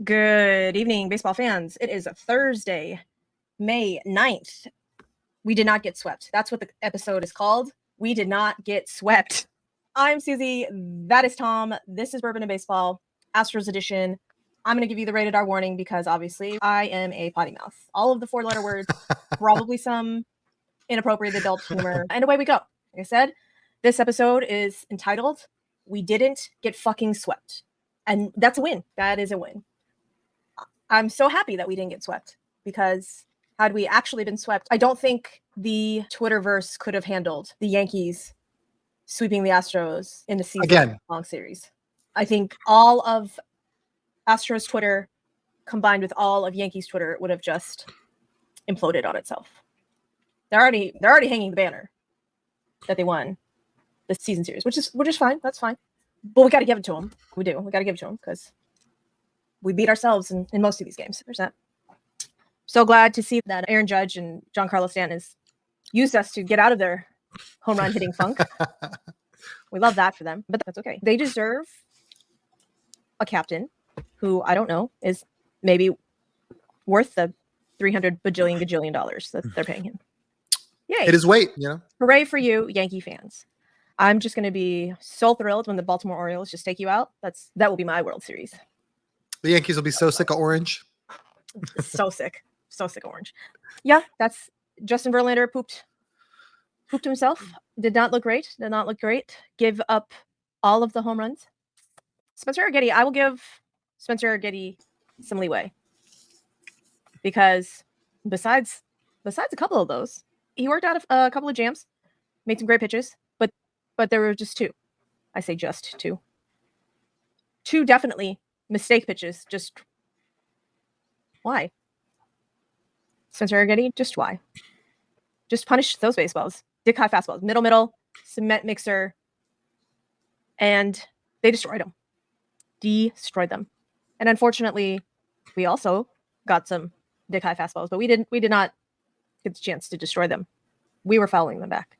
Good evening, baseball fans. It is Thursday, May 9th. We did not get swept. That's what the episode is called. We did not get swept. I'm Susie. That is Tom. This is Bourbon and Baseball, Astros edition. I'm going to give you the rated R warning because obviously I am a potty mouth. All of the four-letter words, probably some inappropriate adult humor, and away we go. Like I said, this episode is entitled, We Didn't Get Fucking Swept. And that's a win. That is a win. I'm so happy that we didn't get swept because had we actually been swept, I don't think the Twitterverse could have handled the Yankees sweeping the Astros in the season-long series. I think all of Astros Twitter combined with all of Yankees Twitter would have just imploded on itself. They're already hanging the banner that they won the season series, which is fine. That's fine. But we got to give it to them. We do. We got to give it to them because we beat ourselves in most of these games. There's that. So glad to see that Aaron Judge and Giancarlo Stanton has used us to get out of their home run hitting funk. We love that for them, but that's okay. They deserve a captain who, I don't know, is maybe worth the $300 bajillion that they're paying him. Yay. It is weight, you know. Hooray for you, Yankee fans. I'm just going to be so thrilled when the Baltimore Orioles just take you out. That will be my World Series. The Yankees will be so sick of orange. So sick. So sick of orange. Yeah, that's Justin Verlander pooped himself. Did not look great. Give up all of the home runs. Spencer Arrighetti, I will give Spencer Arrighetti some leeway. Because besides a couple of those, he worked out a couple of jams, made some great pitches, but there were just two. I say just two. Two definitely mistake pitches. Just why? Spencer Arrighetti, just why? Just punish those baseballs. Dick high fastballs. Middle, cement mixer. And they destroyed them. Destroyed them. And unfortunately, we also got some dick high fastballs, but we did not get the chance to destroy them. We were fouling them back.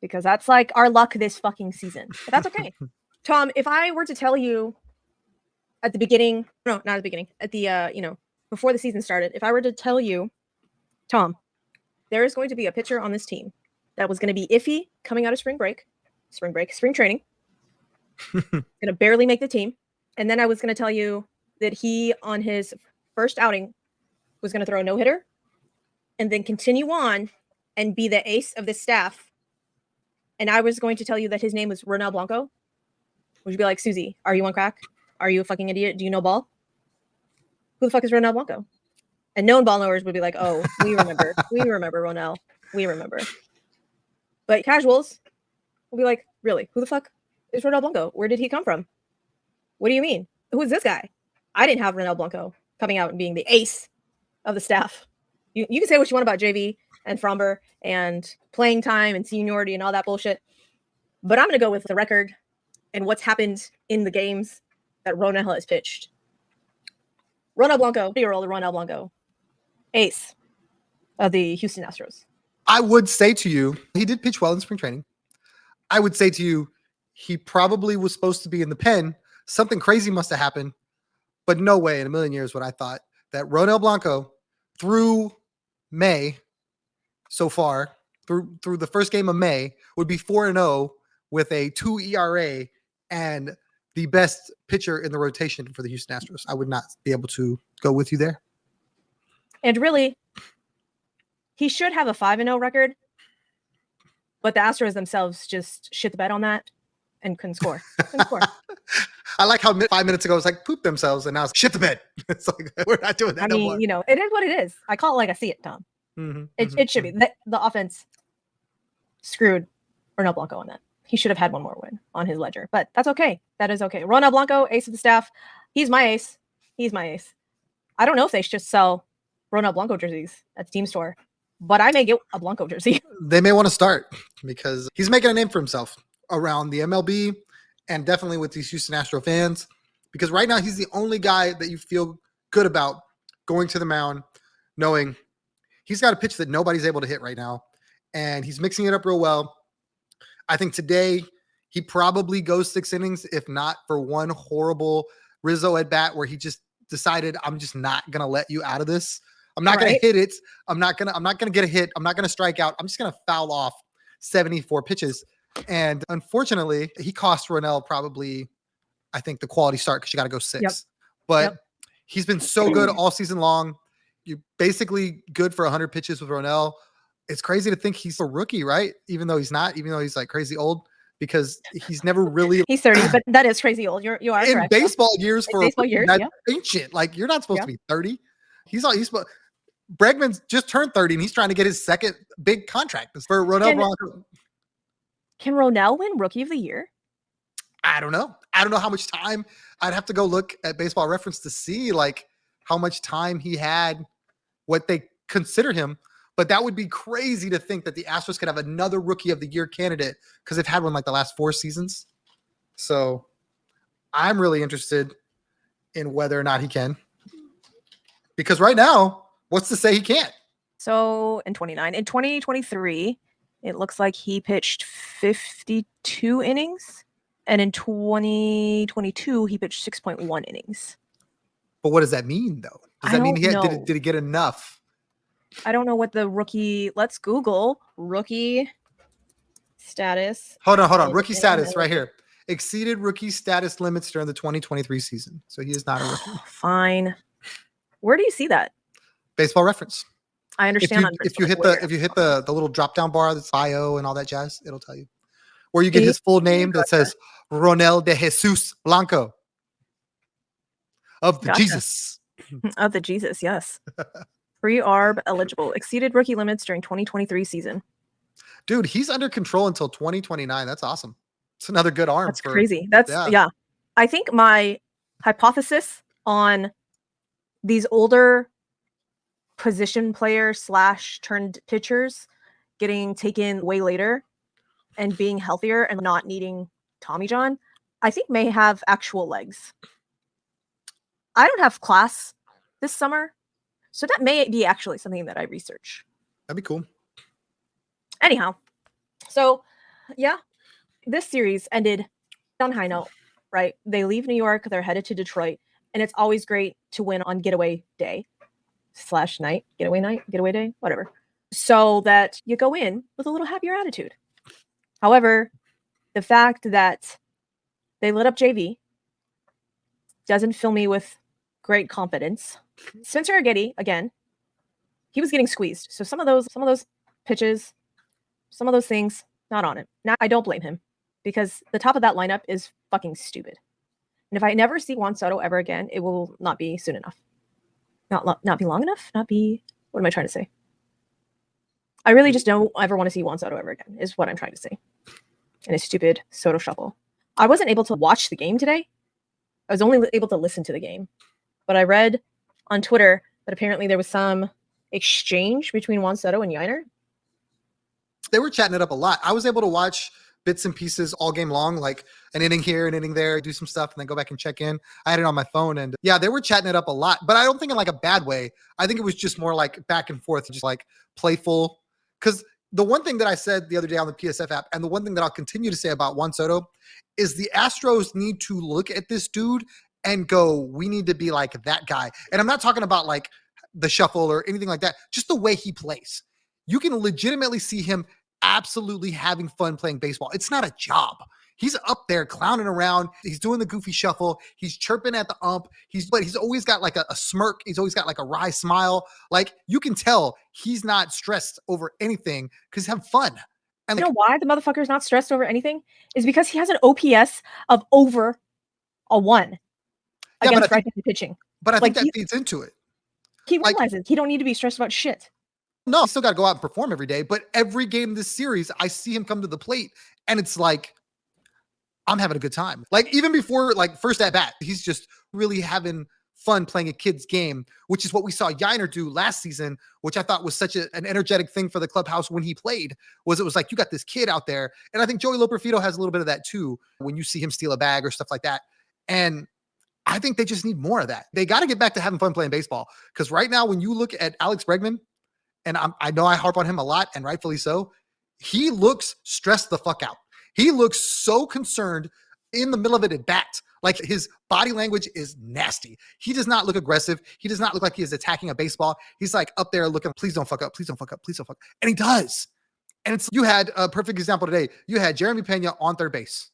Because that's like our luck this fucking season. But that's okay. Tom, if I were to tell you at the beginning, no, not at the beginning, at the, before the season started, if I were to tell you, Tom, there is going to be a pitcher on this team that was going to be iffy coming out of spring training, going to barely make the team. And then I was going to tell you that he, on his first outing, was going to throw a no-hitter and then continue on and be the ace of the staff. And I was going to tell you that his name was Ronel Blanco. Would you be like, Susie, are you on crack? Are you a fucking idiot? Do you know ball? Who the fuck is Ronel Blanco? And known ball knowers would be like, oh, we remember. We remember Ronel. We remember. But casuals will be like, really? Who the fuck is Ronel Blanco? Where did he come from? What do you mean? Who is this guy? I didn't have Ronel Blanco coming out and being the ace of the staff. You can say what you want about JV and Fromber and playing time and seniority and all that bullshit. But I'm going to go with the record and what's happened in the games that Ronel has pitched. Ronel Blanco, 3-year-old Ronel Blanco, ace of the Houston Astros. I would say to you, he did pitch well in spring training. I would say to you, he probably was supposed to be in the pen. Something crazy must have happened. But no way in a million years would I thought that Ronel Blanco through May so far, through the first game of May, would be 4-0 with a 2 ERA and the best pitcher in the rotation for the Houston Astros. I would not be able to go with you there. And really, he should have a 5-0 record, but the Astros themselves just shit the bed on that and couldn't score. I like how 5 minutes ago it was like poop themselves, and now it's shit the bed. It's like, we're not doing that no more. It is what it is. I call it like I see it, Tom. It should be. The offense screwed Ronel Blanco on that. He should have had one more win on his ledger, but that's okay. That is okay. Ronel Blanco, ace of the staff. He's my ace. I don't know if they should just sell Ronel Blanco jerseys at the team store, but I may get a Blanco jersey. They may want to start because he's making a name for himself around the MLB and definitely with these Houston Astro fans, because right now he's the only guy that you feel good about going to the mound, knowing he's got a pitch that nobody's able to hit right now, and he's mixing it up real well. I think today he probably goes 6 innings, if not for one horrible Rizzo at bat where he just decided I'm just not gonna let you out of this. I'm not gonna hit it. I'm not gonna get a hit. I'm not gonna strike out. I'm just gonna foul off 74 pitches. And unfortunately, he cost Ronell probably, I think, the quality start because you got to go 6. Yep. But he's been so good all season long. You're basically good for 100 pitches with Ronell. It's crazy to think he's a rookie, right? Even though he's not, even though he's like crazy old, because he's never really. He's 30, but that is crazy old. You are in correct. baseball years for baseball years, that's ancient. Like you're not supposed to be 30. He's Bregman's just turned 30 and he's trying to get his second big contract for Ronell Blanco. Can Ronell win Rookie of the Year? I don't know. I don't know how much time. I'd have to go look at Baseball Reference to see like how much time he had, what they consider him. But that would be crazy to think that the Astros could have another Rookie of the Year candidate because they've had one like the last 4 seasons. So I'm really interested in whether or not he can. Because right now, what's to say he can't? So in 2023, it looks like he pitched 52 innings. And in 2022, he pitched 6.1 innings. But what does that mean, though? Does that mean did he get enough? I don't know what the rookie. Let's Google rookie status. Hold on. Rookie status right here. Exceeded rookie status limits during the 2023 season. So he is not a rookie. Fine. Where do you see that? Baseball Reference. I understand. If you hit the little drop down bar that's bio and all that jazz, it'll tell you. Or you get his full name that says Ronell de Jesus Blanco of the Jesus. Of the Jesus, yes. Free ARB eligible. Exceeded rookie limits during 2023 season. Dude, he's under control until 2029. That's awesome. It's another good arm. That's crazy. That's I think my hypothesis on these older position player / turned pitchers getting taken way later and being healthier and not needing Tommy John, I think may have actual legs. I don't have class this summer, so that may be actually something that I research. That'd be cool. Anyhow, so yeah, this series ended on a high note, right? They leave New York, they're headed to Detroit, and it's always great to win on getaway day / night, getaway day, whatever. So that you go in with a little happier attitude. However, the fact that they lit up JV doesn't fill me with great confidence. Spencer Aggetti, again, he was getting squeezed. So some of those pitches, some of those things, not on him. Now I don't blame him because the top of that lineup is fucking stupid. And if I never see Juan Soto ever again, it will not be soon enough. Not be long enough. What am I trying to say? I really just don't ever want to see Juan Soto ever again, is what I'm trying to say. And a stupid Soto shuffle. I wasn't able to watch the game today. I was only able to listen to the game. But I read on Twitter that apparently there was some exchange between Juan Soto and Yainer. They were chatting it up a lot. I was able to watch bits and pieces all game long, like an inning here, an inning there, do some stuff, and then go back and check in. I had it on my phone, and yeah, they were chatting it up a lot, but I don't think in like a bad way. I think it was just more like back and forth, just like playful. Because the one thing that I said the other day on the PSF app, and the one thing that I'll continue to say about Juan Soto, is the Astros need to look at this dude and go, we need to be like that guy. And I'm not talking about like the shuffle or anything like that, just the way he plays. You can legitimately see him absolutely having fun playing baseball. It's not a job. He's up there clowning around. He's doing the goofy shuffle. He's chirping at the ump. But he's always got like a smirk. He's always got like a wry smile. Like you can tell he's not stressed over anything because he's having fun. And you know why the motherfucker's not stressed over anything? Is because he has an OPS of over a 1 against right-handed pitching. But I think that feeds into it. He realizes he don't need to be stressed about shit. No, still got to go out and perform every day. But every game this series, I see him come to the plate, and it's like, I'm having a good time. Like even before like first at bat, he's just really having fun playing a kid's game, which is what we saw Yainer do last season, which I thought was such an energetic thing for the clubhouse when he played. It was like you got this kid out there, and I think Joey Loperfido has a little bit of that too when you see him steal a bag or stuff like that. And I think they just need more of that. They got to get back to having fun playing baseball because right now, when you look at Alex Bregman, and I know I harp on him a lot, and rightfully so, he looks stressed the fuck out. He looks so concerned in the middle of it at bat Like his body language is nasty. He does not look aggressive. He does not look like he is attacking a baseball. He's like up there looking, please don't fuck up, please don't fuck up, please don't fuck up. And he does. And you had a perfect example today. You had Jeremy Pena on third base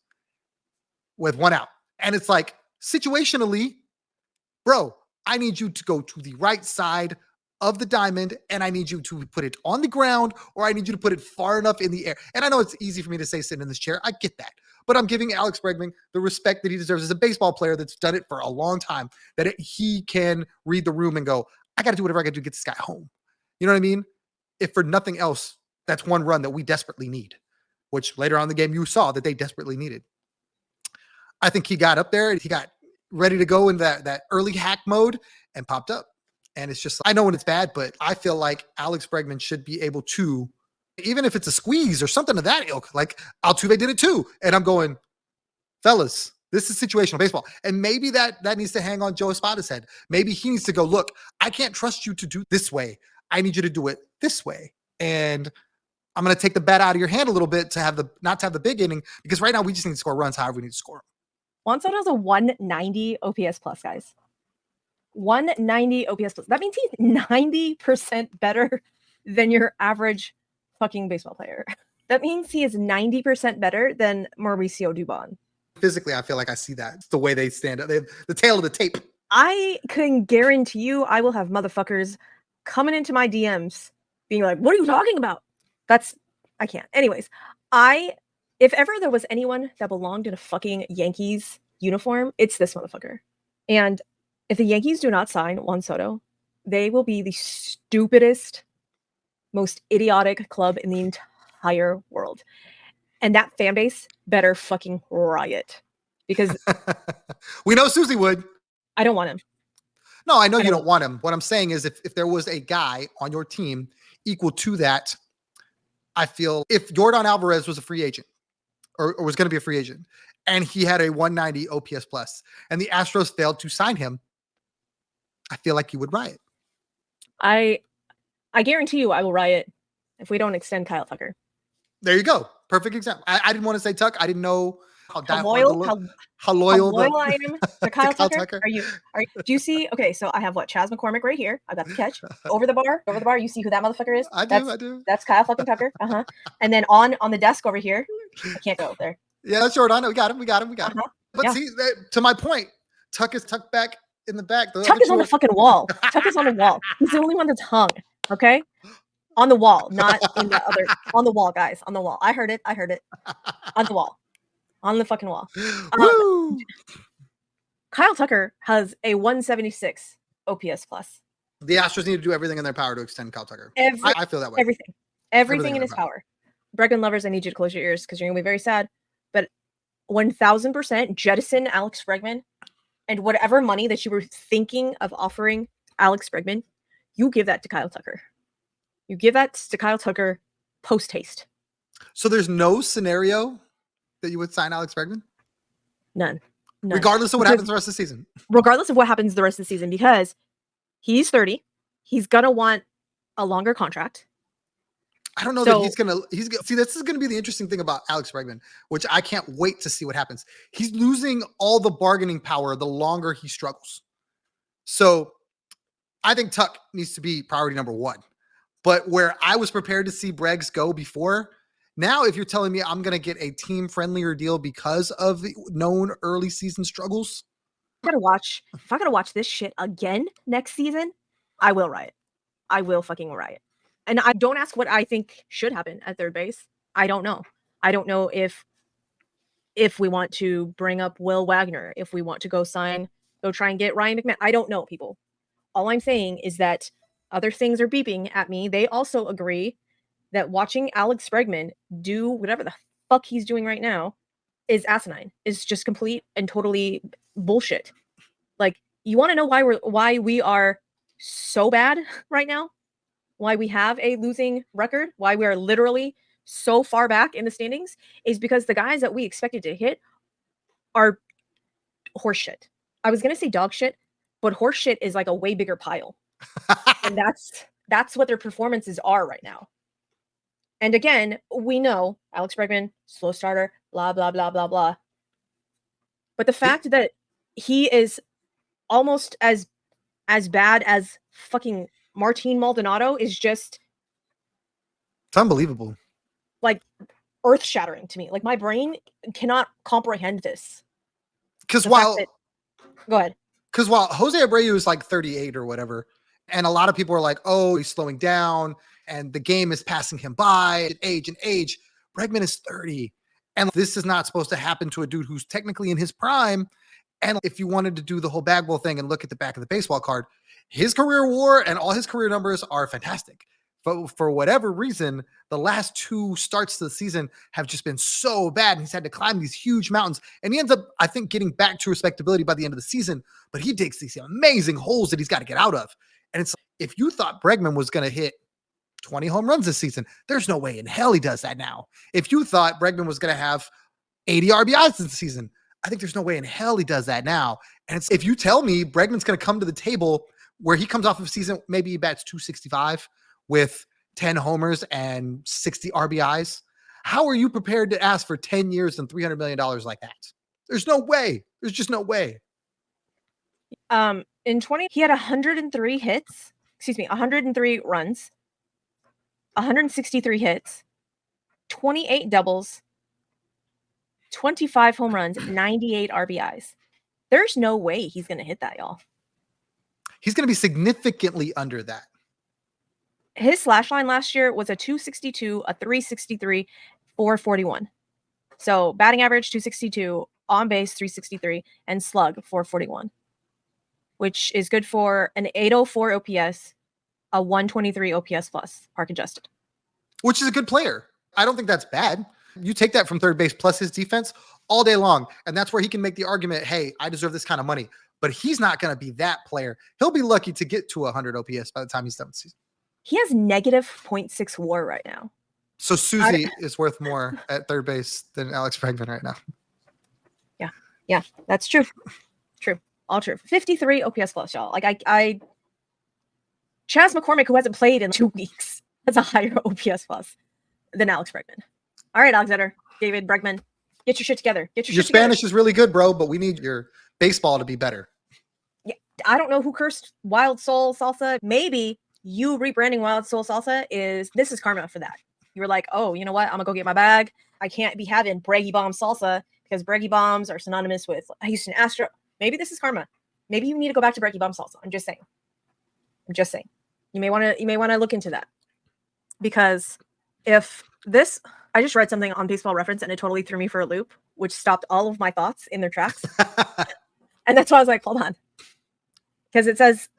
with 1 out. And it's like, situationally, bro, I need you to go to the right side of the diamond, and I need you to put it on the ground, or I need you to put it far enough in the air. And I know it's easy for me to say sitting in this chair. I get that. But I'm giving Alex Bregman the respect that he deserves as a baseball player that's done it for a long time, that he can read the room and go, I got to do whatever I got to do to get this guy home. You know what I mean? If for nothing else, that's one run that we desperately need, which later on in the game you saw that they desperately needed. I think he got up there and he got ready to go in that early hack mode and popped up. And it's just, I know when it's bad, but I feel like Alex Bregman should be able to, even if it's a squeeze or something of that ilk, like Altuve did it too. And I'm going, fellas, this is situational baseball. And maybe that needs to hang on Joe Espada's head. Maybe he needs to go, look, I can't trust you to do this way. I need you to do it this way. And I'm going to take the bat out of your hand a little bit not to have the big inning, because right now we just need to score runs however we need to score them. Juan Soto has a 190 OPS plus, guys. 190 OPS plus. That means he's 90% better than your average fucking baseball player. That means he is 90% better than Mauricio Dubon. Physically, I feel like I see that. It's the way they stand up. They have the tail of the tape. I can guarantee you I will have motherfuckers coming into my DMs being like, what are you talking about? I can't. Anyways, if ever there was anyone that belonged in a fucking Yankees uniform, it's this motherfucker. And if the Yankees do not sign Juan Soto, they will be the stupidest, most idiotic club in the entire world. And that fan base better fucking riot. Because we know Susie would. I don't want him. No, I know you don't want him. What I'm saying is if there was a guy on your team equal to that, I feel if Yordan Alvarez was a free agent or was going to be a free agent and he had a 190 OPS plus and the Astros failed to sign him, I feel like you would riot. I guarantee you I will riot if we don't extend Kyle Tucker. There you go. Perfect example. I didn't want to say Tuck. I didn't know how loyal I am to Kyle Tucker. Do you see? Okay, so I have Chaz McCormick right here. I got the catch over the bar. You see who that motherfucker is? I do. That's Kyle fucking Tucker. And then on the desk over here, I can't go there. Yeah, that's Jordan. We got him. But see, to my point, Tuck is tucked back in the back. Tuck is on the fucking wall. Tuck is on the wall. He's the only one that's hung. Okay. On the wall, not in the other. On the wall, guys. On the wall. I heard it. On the wall. On the fucking wall. Kyle Tucker has a 176 OPS plus. The Astros need to do everything in their power to extend Kyle Tucker. I feel that way. Everything in his power. Bregman lovers, I need you to close your ears because you're going to be very sad. But 1000% jettison Alex Bregman, and whatever money that you were thinking of offering Alex Bregman, you give that to Kyle Tucker. You give that to Kyle Tucker post haste. So there's no scenario that you would sign Alex Bregman? None. Regardless of what happens the rest of the season. Regardless of what happens the rest of the season, because he's 30. He's going to want a longer contract. I don't know that see, this is going to be the interesting thing about Alex Bregman, which I can't wait to see what happens. He's losing all the bargaining power the longer he struggles. So I think Tuck needs to be priority number one. But where I was prepared to see Breggs go before, now if you're telling me I'm going to get a team-friendlier deal because of the known early season struggles. If I gotta watch this shit again next season, I will riot. I will fucking riot. And I don't ask what I think should happen at third base. I don't know. I don't know if we want to bring up Will Wagner, if we want to go try and get Ryan McMahon. I don't know, people. All I'm saying is that other things are beeping at me. They also agree that watching Alex Bregman do whatever the fuck he's doing right now is asinine. Is just complete and totally bullshit. Like, you want to know why we are so bad right now? Why we have a losing record? Why we are literally so far back in the standings? Is because the guys that we expected to hit are horseshit. I was gonna say dog shit, but horseshit is like a way bigger pile. And that's what their performances are right now. And again, we know Alex Bregman, slow starter, blah, blah, blah, blah, blah. But the fact that he is almost as bad as fucking Martin Maldonado is just It's unbelievable. like earth-shattering to me. Like my brain cannot comprehend this. Because The fact while that, go ahead. Because while Jose Abreu is like 38 or whatever, and a lot of people are like, oh, he's slowing down and the game is passing him by at age and age, Bregman is 30. And this is not supposed to happen to a dude who's technically in his prime. And if you wanted to do the whole Bagwell thing and look at the back of the baseball card, his career WAR and all his career numbers are fantastic. But for whatever reason, the last two starts to the season have just been so bad. And he's had to climb these huge mountains. And he ends up, I think, getting back to respectability by the end of the season. But he digs these amazing holes that he's got to get out of. And it's like, if you thought Bregman was going to hit 20 home runs this season, there's no way in hell he does that now. If you thought Bregman was going to have 80 RBIs this season, I think there's no way in hell he does that now. And it's, if you tell me Bregman's going to come to the table where he comes off of a season, maybe he bats 265 with 10 homers and 60 RBIs, how are you prepared to ask for 10 years and $300 million like that? There's no way. There's just no way. In 20, he had 103 hits, 103 runs, 163 hits, 28 doubles, 25 home runs, 98 RBIs. There's no way he's going to hit that, y'all. He's going to be significantly under that. His slash line last year was a 262, a 363, 441. So batting average 262, on base 363, and slug 441, which is good for an 804 OPS, a 123 OPS plus, park adjusted. Which is a good player. I don't think that's bad. You take that from third base plus his defense all day long. And that's where he can make the argument, hey, I deserve this kind of money. But he's not going to be that player. He'll be lucky to get to 100 OPS by the time he's done with the season. He has negative 0.6 WAR right now. So Susie is worth more at third base than Alex Bregman right now. Yeah, that's true. True. All true. 53 OPS plus, y'all. Like I Chas McCormick, who hasn't played in 2 weeks, has a higher OPS plus than Alex Bregman. All right, Alexander, David Bregman, get your shit together. Get your shit Spanish together. is really good, bro, but we need your baseball to be better. Yeah, I don't know who cursed Wild Soul Salsa. Maybe you rebranding Wild Soul Salsa is karma for that. You were like, oh, you know what? I'm gonna go get my bag. I can't be having Breggy Bomb salsa because Breggy Bombs are synonymous with Houston Astros. Maybe this is karma. Maybe you need to go back to Breggy Bomb salsa. I'm just saying. You may want to look into that, because if this, I just read something on Baseball Reference and it totally threw me for a loop, which stopped all of my thoughts in their tracks. And that's why I was like, hold on, because it says,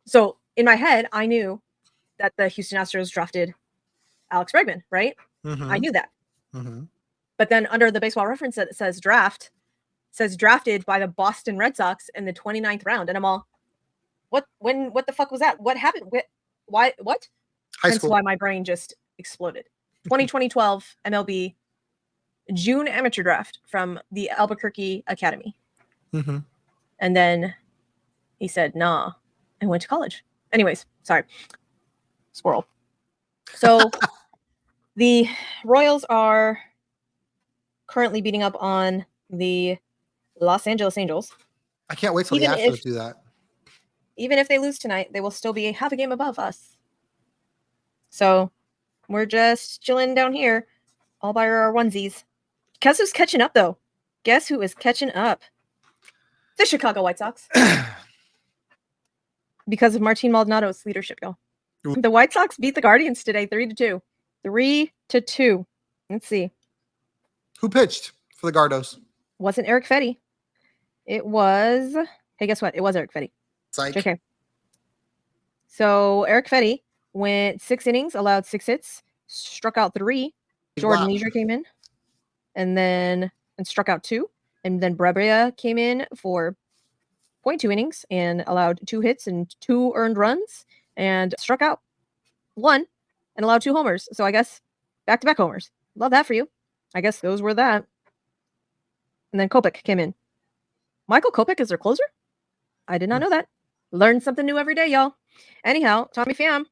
so in my head, I knew that the Houston Astros drafted Alex Bregman, right? Mm-hmm. I knew that. Mm-hmm. But then under the Baseball Reference that says draft, says drafted by the Boston Red Sox in the 29th round. And I'm all, what the fuck was that? What happened? Why? What? High Hence school. why my brain just exploded. 2012 MLB June amateur draft from the Albuquerque Academy. Mm-hmm. And then he said, nah, and went to college. Anyways, sorry. Squirrel. So the Royals are currently beating up on the Los Angeles Angels. I can't wait till the Astros do that. Even if they lose tonight, they will still be half a game above us. So we're just chilling down here all by our onesies. Guess who's catching up, though? Guess who is catching up? The Chicago White Sox. Because of Martin Maldonado's leadership, y'all. The White Sox beat the Guardians today, 3-2. 3-2. Let's see. Who pitched for the Gardos? Wasn't Eric Fetty. It was... Hey, guess what? It was Eric Fetty. Psych. JK. So Eric Fetty went 6 innings, allowed 6 hits, struck out 3. Jordan Leisure came in and struck out 2. And then Brebria came in for 0.2 innings and allowed 2 hits and 2 earned runs and struck out 1 and allowed 2 homers. So I guess back-to-back homers. Love that for you. I guess those were that. And then Kopech came in. Michael Kopech is their closer? I did not know that. Learn something new every day, y'all. Anyhow, Tommy Pham.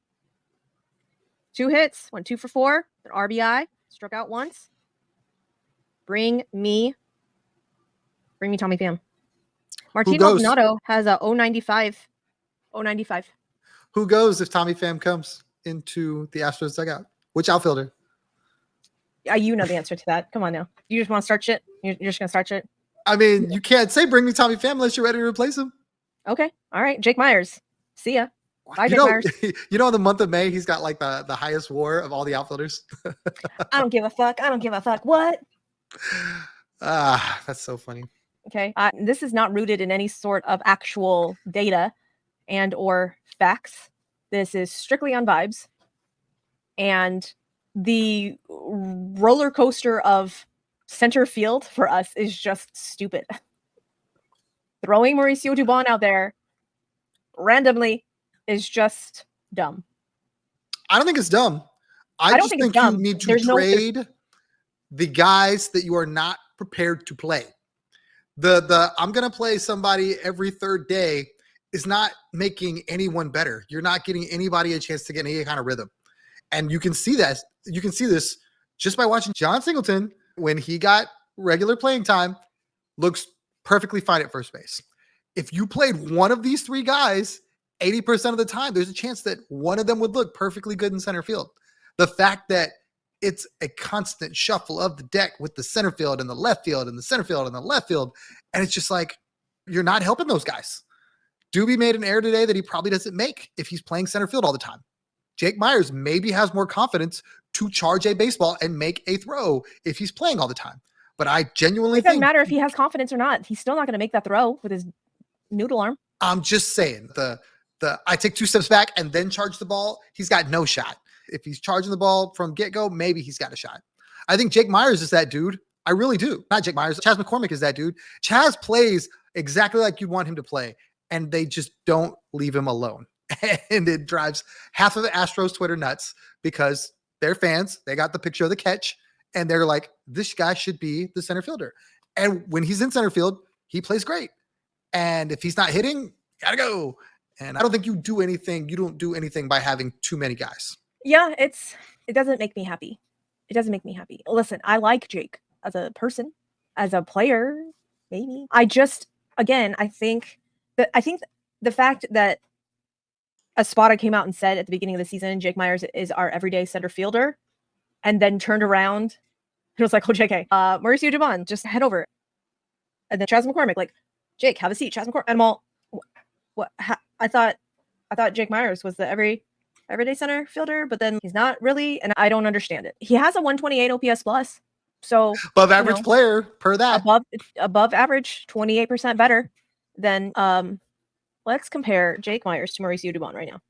2 hits, went 2 for 4, an RBI, struck out once. Bring me Bring me Tommy Pham. Who Martin goes? Maldonado has a 095. 095. Who goes if Tommy Pham comes into the Astros dugout? Which outfielder? You know the answer to that. Come on now. You just want to start shit? You're just going to start shit? I mean, you can't say bring me Tommy Pham unless you're ready to replace him. Okay. All right. Jake Myers. See ya. Bye, You Jake know, Myers. you know, in the month of May, he's got like the highest WAR of all the outfielders. I don't give a fuck. I don't give a fuck. What? That's so funny. Okay. This is not rooted in any sort of actual data and or facts. This is strictly on vibes. And the roller coaster of center field for us is just stupid. Throwing Mauricio Dubon out there randomly is just dumb. I don't think it's dumb. I don't just think it's think dumb. you need to There's trade the guys that you are not prepared to play. The I'm going to play somebody every third day is not making anyone better. You're not getting anybody a chance to get any kind of rhythm. And you can see that. You can see this just by watching John Singleton when he got regular playing time, looks perfectly fine at first base. If you played one of these three guys 80% of the time, there's a chance that one of them would look perfectly good in center field. The fact that it's a constant shuffle of the deck with the center field and the left field and the center field and the left field. And it's just like, you're not helping those guys. Doobie made an error today that he probably doesn't make if he's playing center field all the time. Jake Myers maybe has more confidence to charge a baseball and make a throw if he's playing all the time. But I genuinely think it doesn't matter if he has confidence or not. He's still not going to make that throw with his noodle arm. I'm just saying the I take 2 steps back and then charge the ball. He's got no shot. If he's charging the ball from get-go, maybe he's got a shot. I think Jake Myers is that dude. I really do. Not Jake Myers. Chas McCormick is that dude. Chas plays exactly like you'd want him to play, and they just don't leave him alone. And it drives half of the Astros Twitter nuts because they're fans. They got the picture of the catch, and they're like, this guy should be the center fielder. And when he's in center field, he plays great. And if he's not hitting, gotta go. And I don't think you do anything. You don't do anything by having too many guys. Yeah, it doesn't make me happy. It doesn't make me happy. Listen, I like Jake as a person, as a player, maybe. I think the fact that Espada came out and said at the beginning of the season, Jake Myers is our everyday center fielder, and then turned around and was like, oh, JK, Mauricio Dubon, just head over. And then Chas McCormick, like, Jake, have a seat. Chas McCormick. And I'm all, what? I thought Jake Myers was the everyday center fielder, but then he's not really, and I don't understand it. He has a 128 OPS plus, so above average player per that. Above average, 28% better than. Let's compare Jake Myers to Mauricio Dubon right now.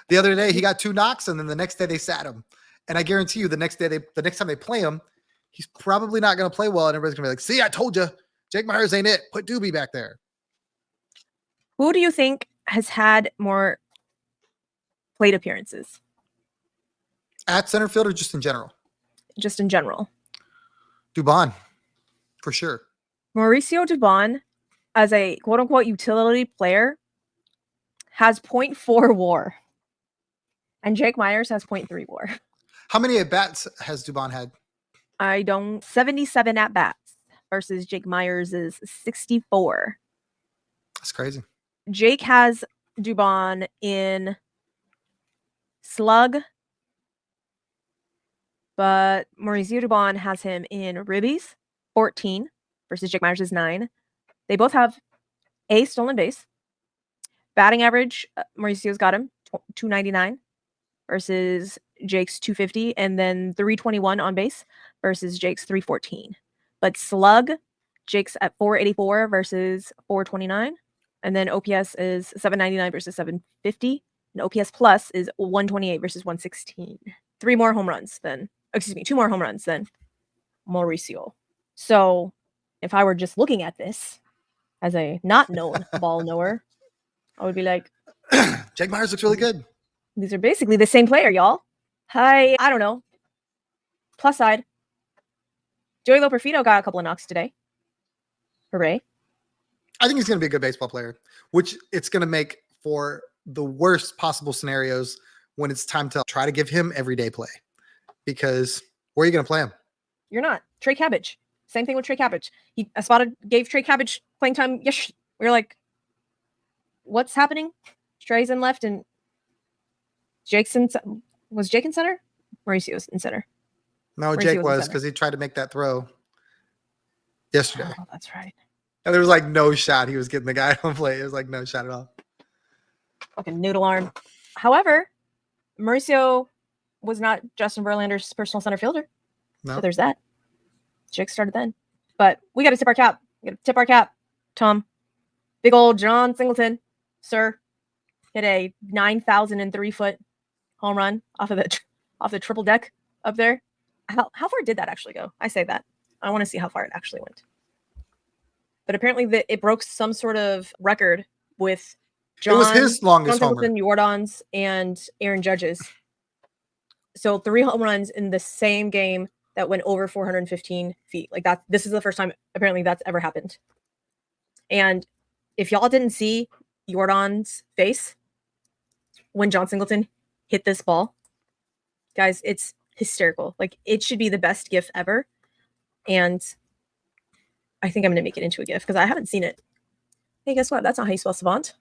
The other day he got 2 knocks, and then the next day they sat him. And I guarantee you, the next time they play him, he's probably not going to play well, and everybody's going to be like, "See, I told you, Jake Myers ain't it. Put Doobie back there." Who do you think has had more plate appearances? At center field or just in general? Just in general. Dubon, for sure. Mauricio Dubon, as a quote-unquote utility player, has 0.4 WAR. And Jake Myers has 0.3 WAR. How many at-bats has Dubon had? 77 at-bats versus Jake Myers is 64. That's crazy. Jake has Dubon in slug, but Mauricio Dubon has him in ribbies, 14, versus Jake Myers is 9. They both have a stolen base. Batting average, Mauricio's got him 299 versus Jake's 250, and then 321 on base versus Jake's 314. But slug, Jake's at 484 versus 429. And then OPS is 799 versus 750. And OPS plus is 128 versus 116. 2 more home runs than Mauricio. So if I were just looking at this as a not known ball knower, I would be like, Jake Myers looks really good. These are basically the same player, y'all. I don't know. Plus side, Joey Loperfido got a couple of knocks today. Hooray. I think he's going to be a good baseball player, which it's going to make for the worst possible scenarios when it's time to try to give him everyday play. Because where are you going to play him? You're not. Trey Cabbage. Same thing with Trey Cabbage. Espada gave Trey Cabbage playing time. Yes, we were like, what's happening? Trey's in left and Jake's in. Was Jake in center? Mauricio's in center. No, Mauricio Jake was in was center. because he tried to make that throw yesterday. Oh, that's right. And there was like no shot he was getting the guy on play. It was like no shot at all. Fucking noodle arm. However, Mauricio was not Justin Verlander's personal center fielder. No. So there's that. Jake started then. But we got to tip our cap. We got to tip our cap. Tom. Big old John Singleton, sir, hit a 9,003-foot home run off the triple deck up there. How far did that actually go? I say that. I want to see how far it actually went. But apparently it broke some sort of record with John. It was his longest John homer. Singleton, Jordan's, and Aaron Judge's. So 3 home runs in the same game that went over 415 feet. Like that. This is the first time apparently that's ever happened. And if y'all didn't see Jordan's face when John Singleton hit this ball, guys, it's hysterical. Like it should be the best GIF ever. And I think I'm going to make it into a GIF because I haven't seen it. Hey, guess what? That's not how you spell savant.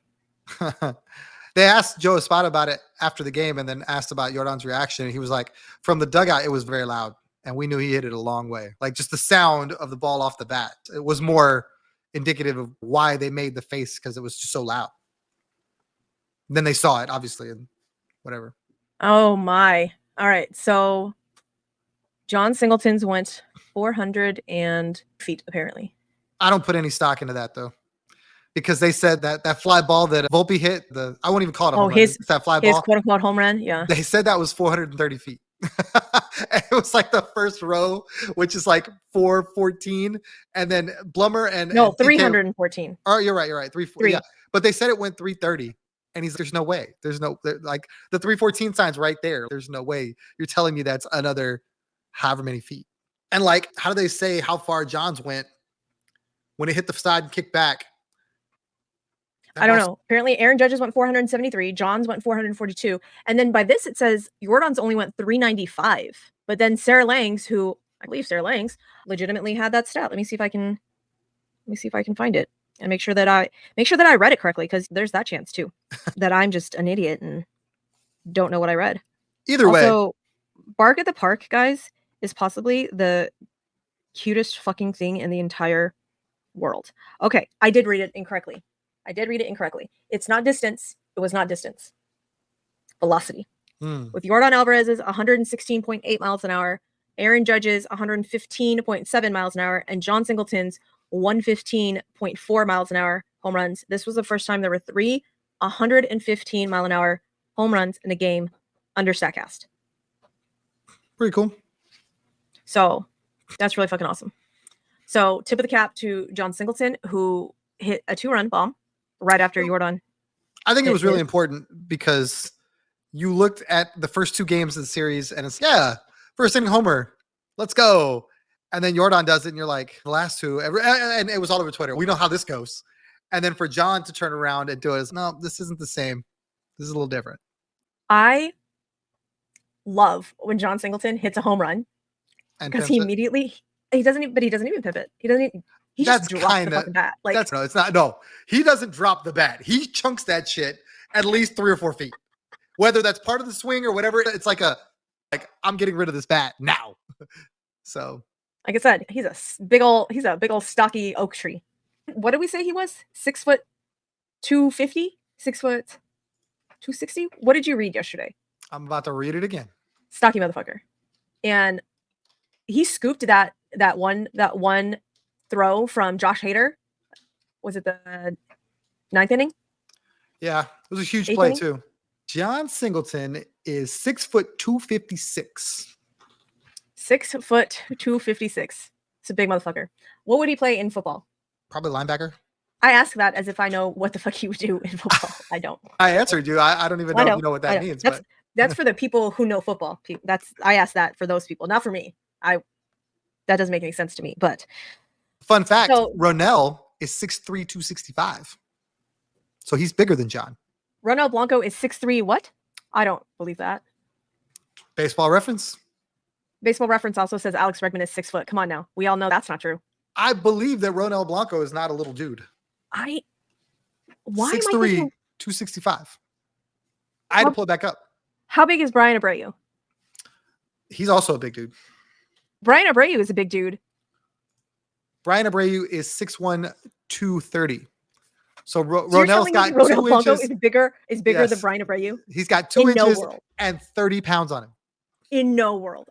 They asked Joe Espada about it after the game and then asked about Jordan's reaction. And he was like, from the dugout, it was very loud. And we knew he hit it a long way. Like just the sound of the ball off the bat. It was more indicative of why they made the face because it was just so loud. And then they saw it, obviously, and whatever. Oh, my. All right. So John Singleton's went 400 feet, apparently. I don't put any stock into that, though. Because they said that fly ball that Volpe hit, I won't even call it a home run. It's that fly ball. His quote-unquote home run, yeah. They said that was 430 feet. It was like the first row, which is like 414. And then Blummer and... No, and 314. Oh, you're right. 340. Yeah. But they said it went 330. And he's there's no way. There's no... Like, the 314 sign's right there. There's no way. You're telling me that's another however many feet. And like, how do they say how far John's went when it hit the side and kicked back? I don't know. Apparently, Aaron Judge's went 473. John's went 442. And then by this, it says Jordan's only went 395. But then Sarah Langs, who I believe Sarah Langs legitimately had that stat. Let me see if I can find it and make sure that I read it correctly, because there's that chance too that I'm just an idiot and don't know what I read. Either way. Also, Bark at the Park, guys, is possibly the cutest fucking thing in the entire world. Okay, I did read it incorrectly. It's not distance. It was not distance. Velocity. With Jordan Alvarez's 116.8 miles an hour, Aaron Judge's 115.7 miles an hour, and John Singleton's 115.4 miles an hour home runs. This was the first time there were 3 115 mile an hour home runs in a game under StatCast. Pretty cool. So that's really fucking awesome. So tip of the cap to John Singleton, who hit a 2-run bomb right after Jordan. I think it was really important because you looked at the first 2 games of the series and it's, first inning homer, let's go. And then Jordan does it and you're like, the last 2, and it was all over Twitter. We know how this goes. And then for John to turn around and do it, no, this isn't the same. This is a little different. I love when John Singleton hits a home run because he doesn't even pivot. He just drops the fucking bat. Like, he doesn't drop the bat. He chunks that shit at least 3 or 4 feet. Whether that's part of the swing or whatever, it's like I'm getting rid of this bat now. So, like I said, he's a big old stocky oak tree. What did we say he was? 6 foot 250? 6 foot 260? What did you read yesterday? I'm about to read it again. Stocky motherfucker. And he scooped that one throw from Josh Hader. Was it the 9th inning? Yeah, it was a huge play too. John Singleton is 6 foot 256. 6 foot 256. It's a big motherfucker. What would he play in football? Probably linebacker. I ask that as if I know what the fuck he would do in football. I don't. I answered you. I don't even know if you know what that means. That's for the people who know football. I asked that for those people, not for me. That doesn't make any sense to me. But fun fact: Ronell is 6'3", 265. So he's bigger than John. Ronell Blanco is 6'3". What? I don't believe that. Baseball Reference. Baseball Reference also says Alex Bregman is 6 foot. Come on now. We all know that's not true. I believe that Ronel Blanco is not a little dude. Why am 6'3", I thinking 265. I had to pull it back up. how big is Brian Abreu? He's also a big dude. Brian Abreu is a big dude. Brian Abreu is 6'1", 230. So So Ronel's got Ronel 2 Blanco inches. is bigger Yes. than Brian Abreu? He's got 2 In no inches world. and 30 pounds on him. In no world.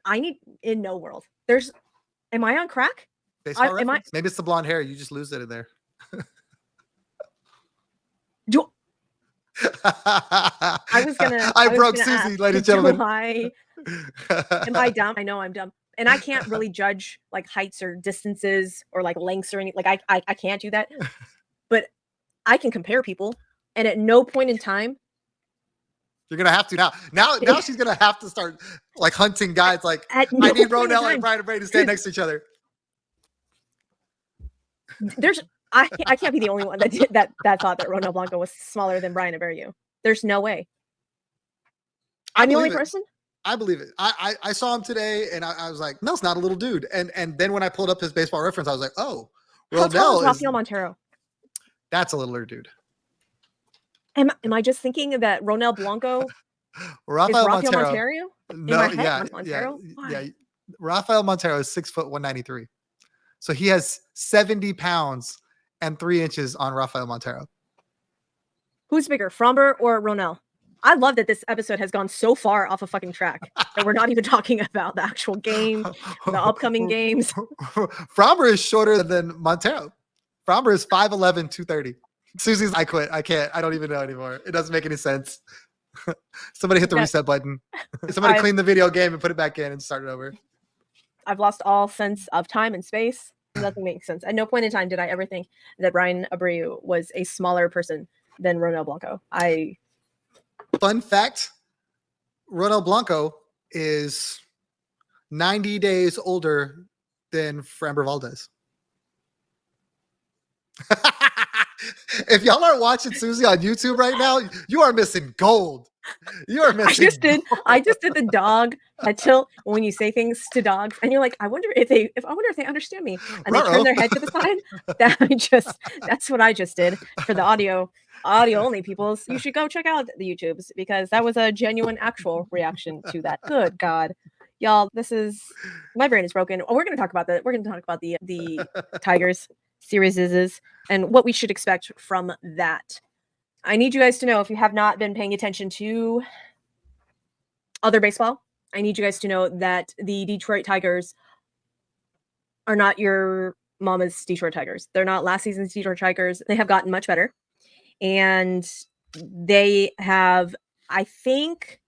In no world. Am I on crack? Baseball Reference? Maybe it's the blonde hair. You just lose it in there. I broke Susie, ladies and gentlemen. Am I dumb? I know I'm dumb. And I can't really judge like heights or distances or like lengths or anything. Like I can't do that. But I can compare people. And at no point in time. You're gonna have to now she's gonna have to start like hunting guys like I need Ronel and Brian Abreu to stand next to each other. I can't be the only one that thought that Ronel Blanco was smaller than Brian Abreu. There's no way. I'm the only person? I believe it. I saw him today and I was like, no, it's not a little dude. And then when I pulled up his Baseball Reference, I was like, oh, How tall is Rafael Montero? That's a littler dude. Am I just thinking that Ronel Blanco Rafael Montero? No, yeah. Rafael Montero is 6'193". So he has 70 pounds and 3 inches on Rafael Montero. Who's bigger, Fromber or Ronel? I love that this episode has gone so far off a fucking track that we're not even talking about the actual game, the upcoming games. Fromber is shorter than Montero. Fromber is 5'11", 230. Susie's, I quit. I can't. I don't even know anymore. It doesn't make any sense. Somebody hit the reset button. Somebody clean the video game and put it back in and start it over. I've lost all sense of time and space. Nothing makes sense. At no point in time did I ever think that Brian Abreu was a smaller person than Ronel Blanco. Fun fact, Ronel Blanco is 90 days older than Framber Valdez. If y'all aren't watching Susie on YouTube right now, you are missing gold. You are missing. I just did the dog head tilt when you say things to dogs, and you're like, I wonder if they understand me, and they turn their head to the side. That's what I just did for the audio only peoples. You should go check out the YouTubes because that was a genuine, actual reaction to that. Good God, y'all, my brain is broken. We're going to talk about that. We're going to talk about the Tigers series and what we should expect from that. I need you guys to know, if you have not been paying attention to other baseball, I need you guys to know that the Detroit Tigers are not your mama's Detroit Tigers. They're not last season's Detroit Tigers. They have gotten much better. And they have, I think,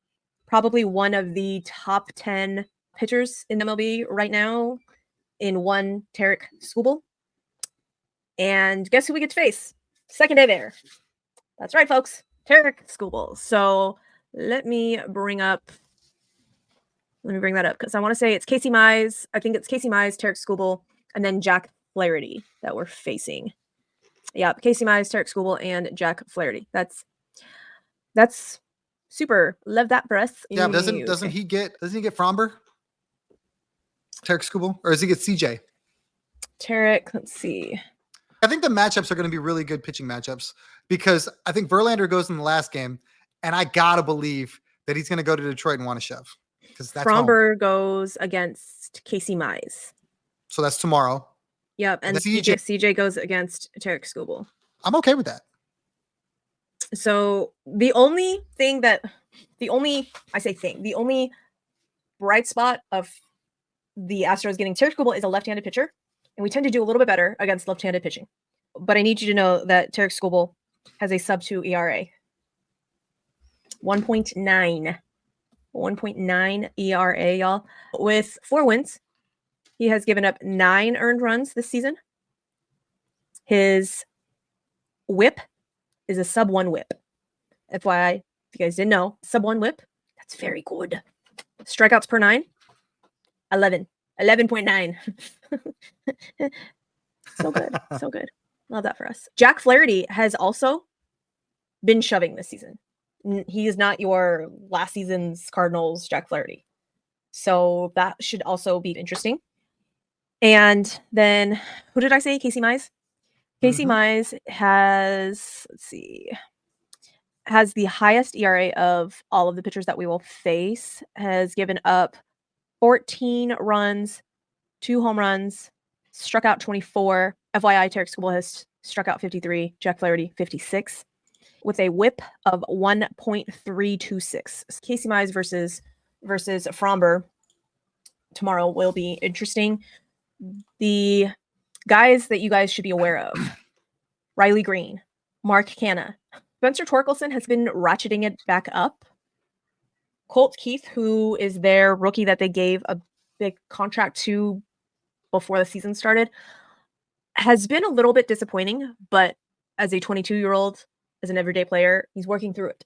probably one of the top 10 pitchers in MLB right now in one Tarek Skubal. And guess who we get to face? Second day there. That's right, folks. Tarek Skubal. So let me bring that up because I want to say it's Casey Mize. I think it's Casey Mize, Tarek Skubal, and then Jack Flaherty that we're facing. Yeah, Casey Mize, Tarek Skubal, and Jack Flaherty. That's super. Love that for us. Yeah, doesn't he get Fromber? Tarek Skubal, or does he get CJ? Tarek, let's see. I think the matchups are going to be really good pitching matchups because I think Verlander goes in the last game, and I gotta believe that he's going to go to Detroit and want to shove because that's Fromber goes against Casey Mize. So that's tomorrow. Yep, and CJ goes against Tarek Skubal. I'm okay with that. So the only bright spot of the Astros getting Tarek Skubal is a left-handed pitcher. And we tend to do a little bit better against left-handed pitching. But I need you to know that Tarek Skubal has a sub-2 ERA. 1.9. 1.9 ERA, y'all. With 4 wins, he has given up 9 earned runs this season. His whip is a sub-1 whip. FYI, if you guys didn't know, sub-1 whip, that's very good. Strikeouts per 9, 11. 11.9. So good. So good. Love that for us. Jack Flaherty has also been shoving this season. He is not your last season's Cardinals Jack Flaherty. So that should also be interesting. And then who did I say? Casey Mize? Casey Mize has, let's see, has the highest ERA of all of the pitchers that we will face, has given up 14 runs, 2 home runs, struck out 24. FYI, Tarek Skubal has struck out 53, Jack Flaherty 56, with a whip of 1.326. Casey Mize versus Fromber tomorrow will be interesting. The guys that you guys should be aware of: Riley Green, Mark Canha. Spencer Torkelson has been ratcheting it back up. Colt Keith, who is their rookie that they gave a big contract to before the season started, has been a little bit disappointing, but as a 22-year-old, as an everyday player, he's working through it.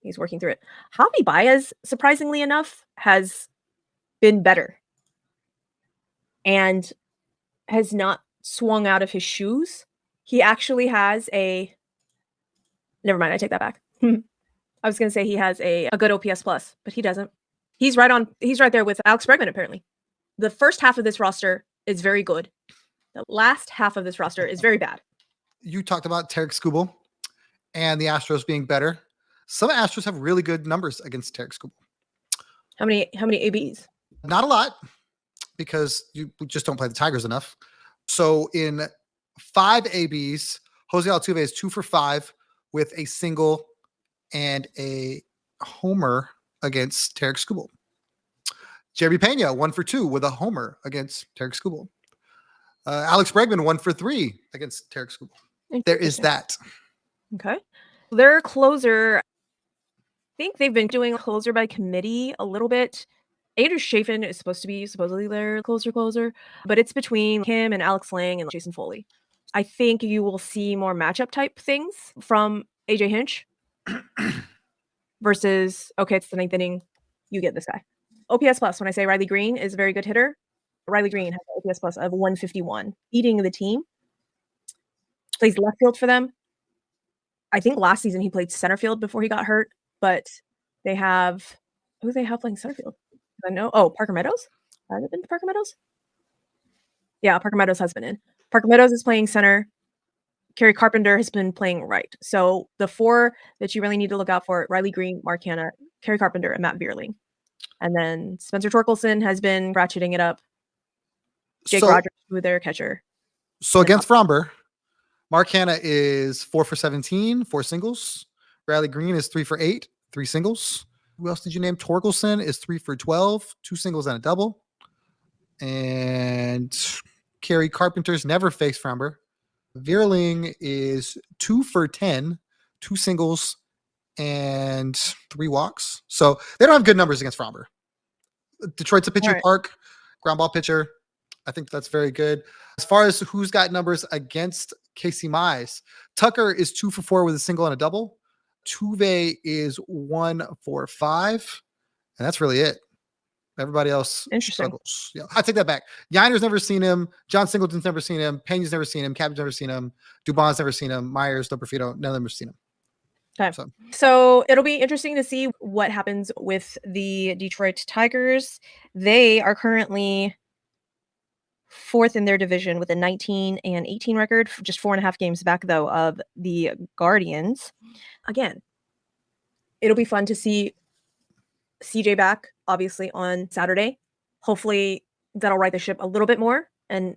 Javi Baez, surprisingly enough, has been better and has not swung out of his shoes. He actually has never mind, I take that back. I was going to say he has a good OPS plus, but he doesn't. He's right there with Alex Bregman, apparently. The first half of this roster is very good. The last half of this roster is very bad. You talked about Tarek Skubal and the Astros being better. Some Astros have really good numbers against Tarek Skubal. How many ABs? Not a lot, because you just don't play the Tigers enough. So in 5 ABs, Jose Altuve is 2 for 5 with a single and a homer against Tarek Skubal. Jerry Pena 1 for 2 with a homer against Tarek Skubal. Alex Bregman 1 for 3 against Tarek Skubal. There is that. Okay. Their closer, I think they've been doing a closer by committee a little bit. Andrew Chafin is supposedly their closer, but it's between him and Alex Lang and Jason Foley. I think you will see more matchup type things from AJ Hinch versus, okay, it's the 9th inning, you get this guy. OPS plus, when I say Riley Green is a very good hitter, Riley Green has an OPS plus of 151, leading the team. Plays left field for them. I think last season he played center field before he got hurt, but who do they have playing center field? I know. Oh, Parker Meadows? Has it been Parker Meadows? Yeah, Parker Meadows has been in. Parker Meadows is playing center. Kerry Carpenter has been playing right. So the 4 that you really need to look out for: Riley Green, Mark Canha, Kerry Carpenter, and Matt Bierling. And then Spencer Torkelson has been ratcheting it up. Jake Rogers, who their catcher. So against Fromber, Mark Canha is 4 for 17, 4 singles. Riley Green is 3 for 8, 3 singles. Who else did you name? Torkelson is 3 for 12, 2 singles and a double. And Kerry Carpenter's never faced Fromber. Vierling is 2 for 10, 2 singles and 3 walks. So they don't have good numbers against Fromber. Detroit's a pitcher park, ground ball pitcher. I think that's very good. As far as who's got numbers against Casey Mize, Tucker is 2 for 4 with a single and a double. Tuve is 1 for 5. And that's really it. Everybody else struggles. Yeah, I take that back. Yiner's never seen him. John Singleton's never seen him. Pena's never seen him. Captain's never seen him. Dubon's never seen him. Myers, Dobrofito, none of them have seen him. Okay. So it'll be interesting to see what happens with the Detroit Tigers. They are currently 4th in their division with a 19-18 record, just 4.5 games back, though, of the Guardians. Again, it'll be fun to see CJ back, obviously, on Saturday. Hopefully that'll right the ship a little bit more and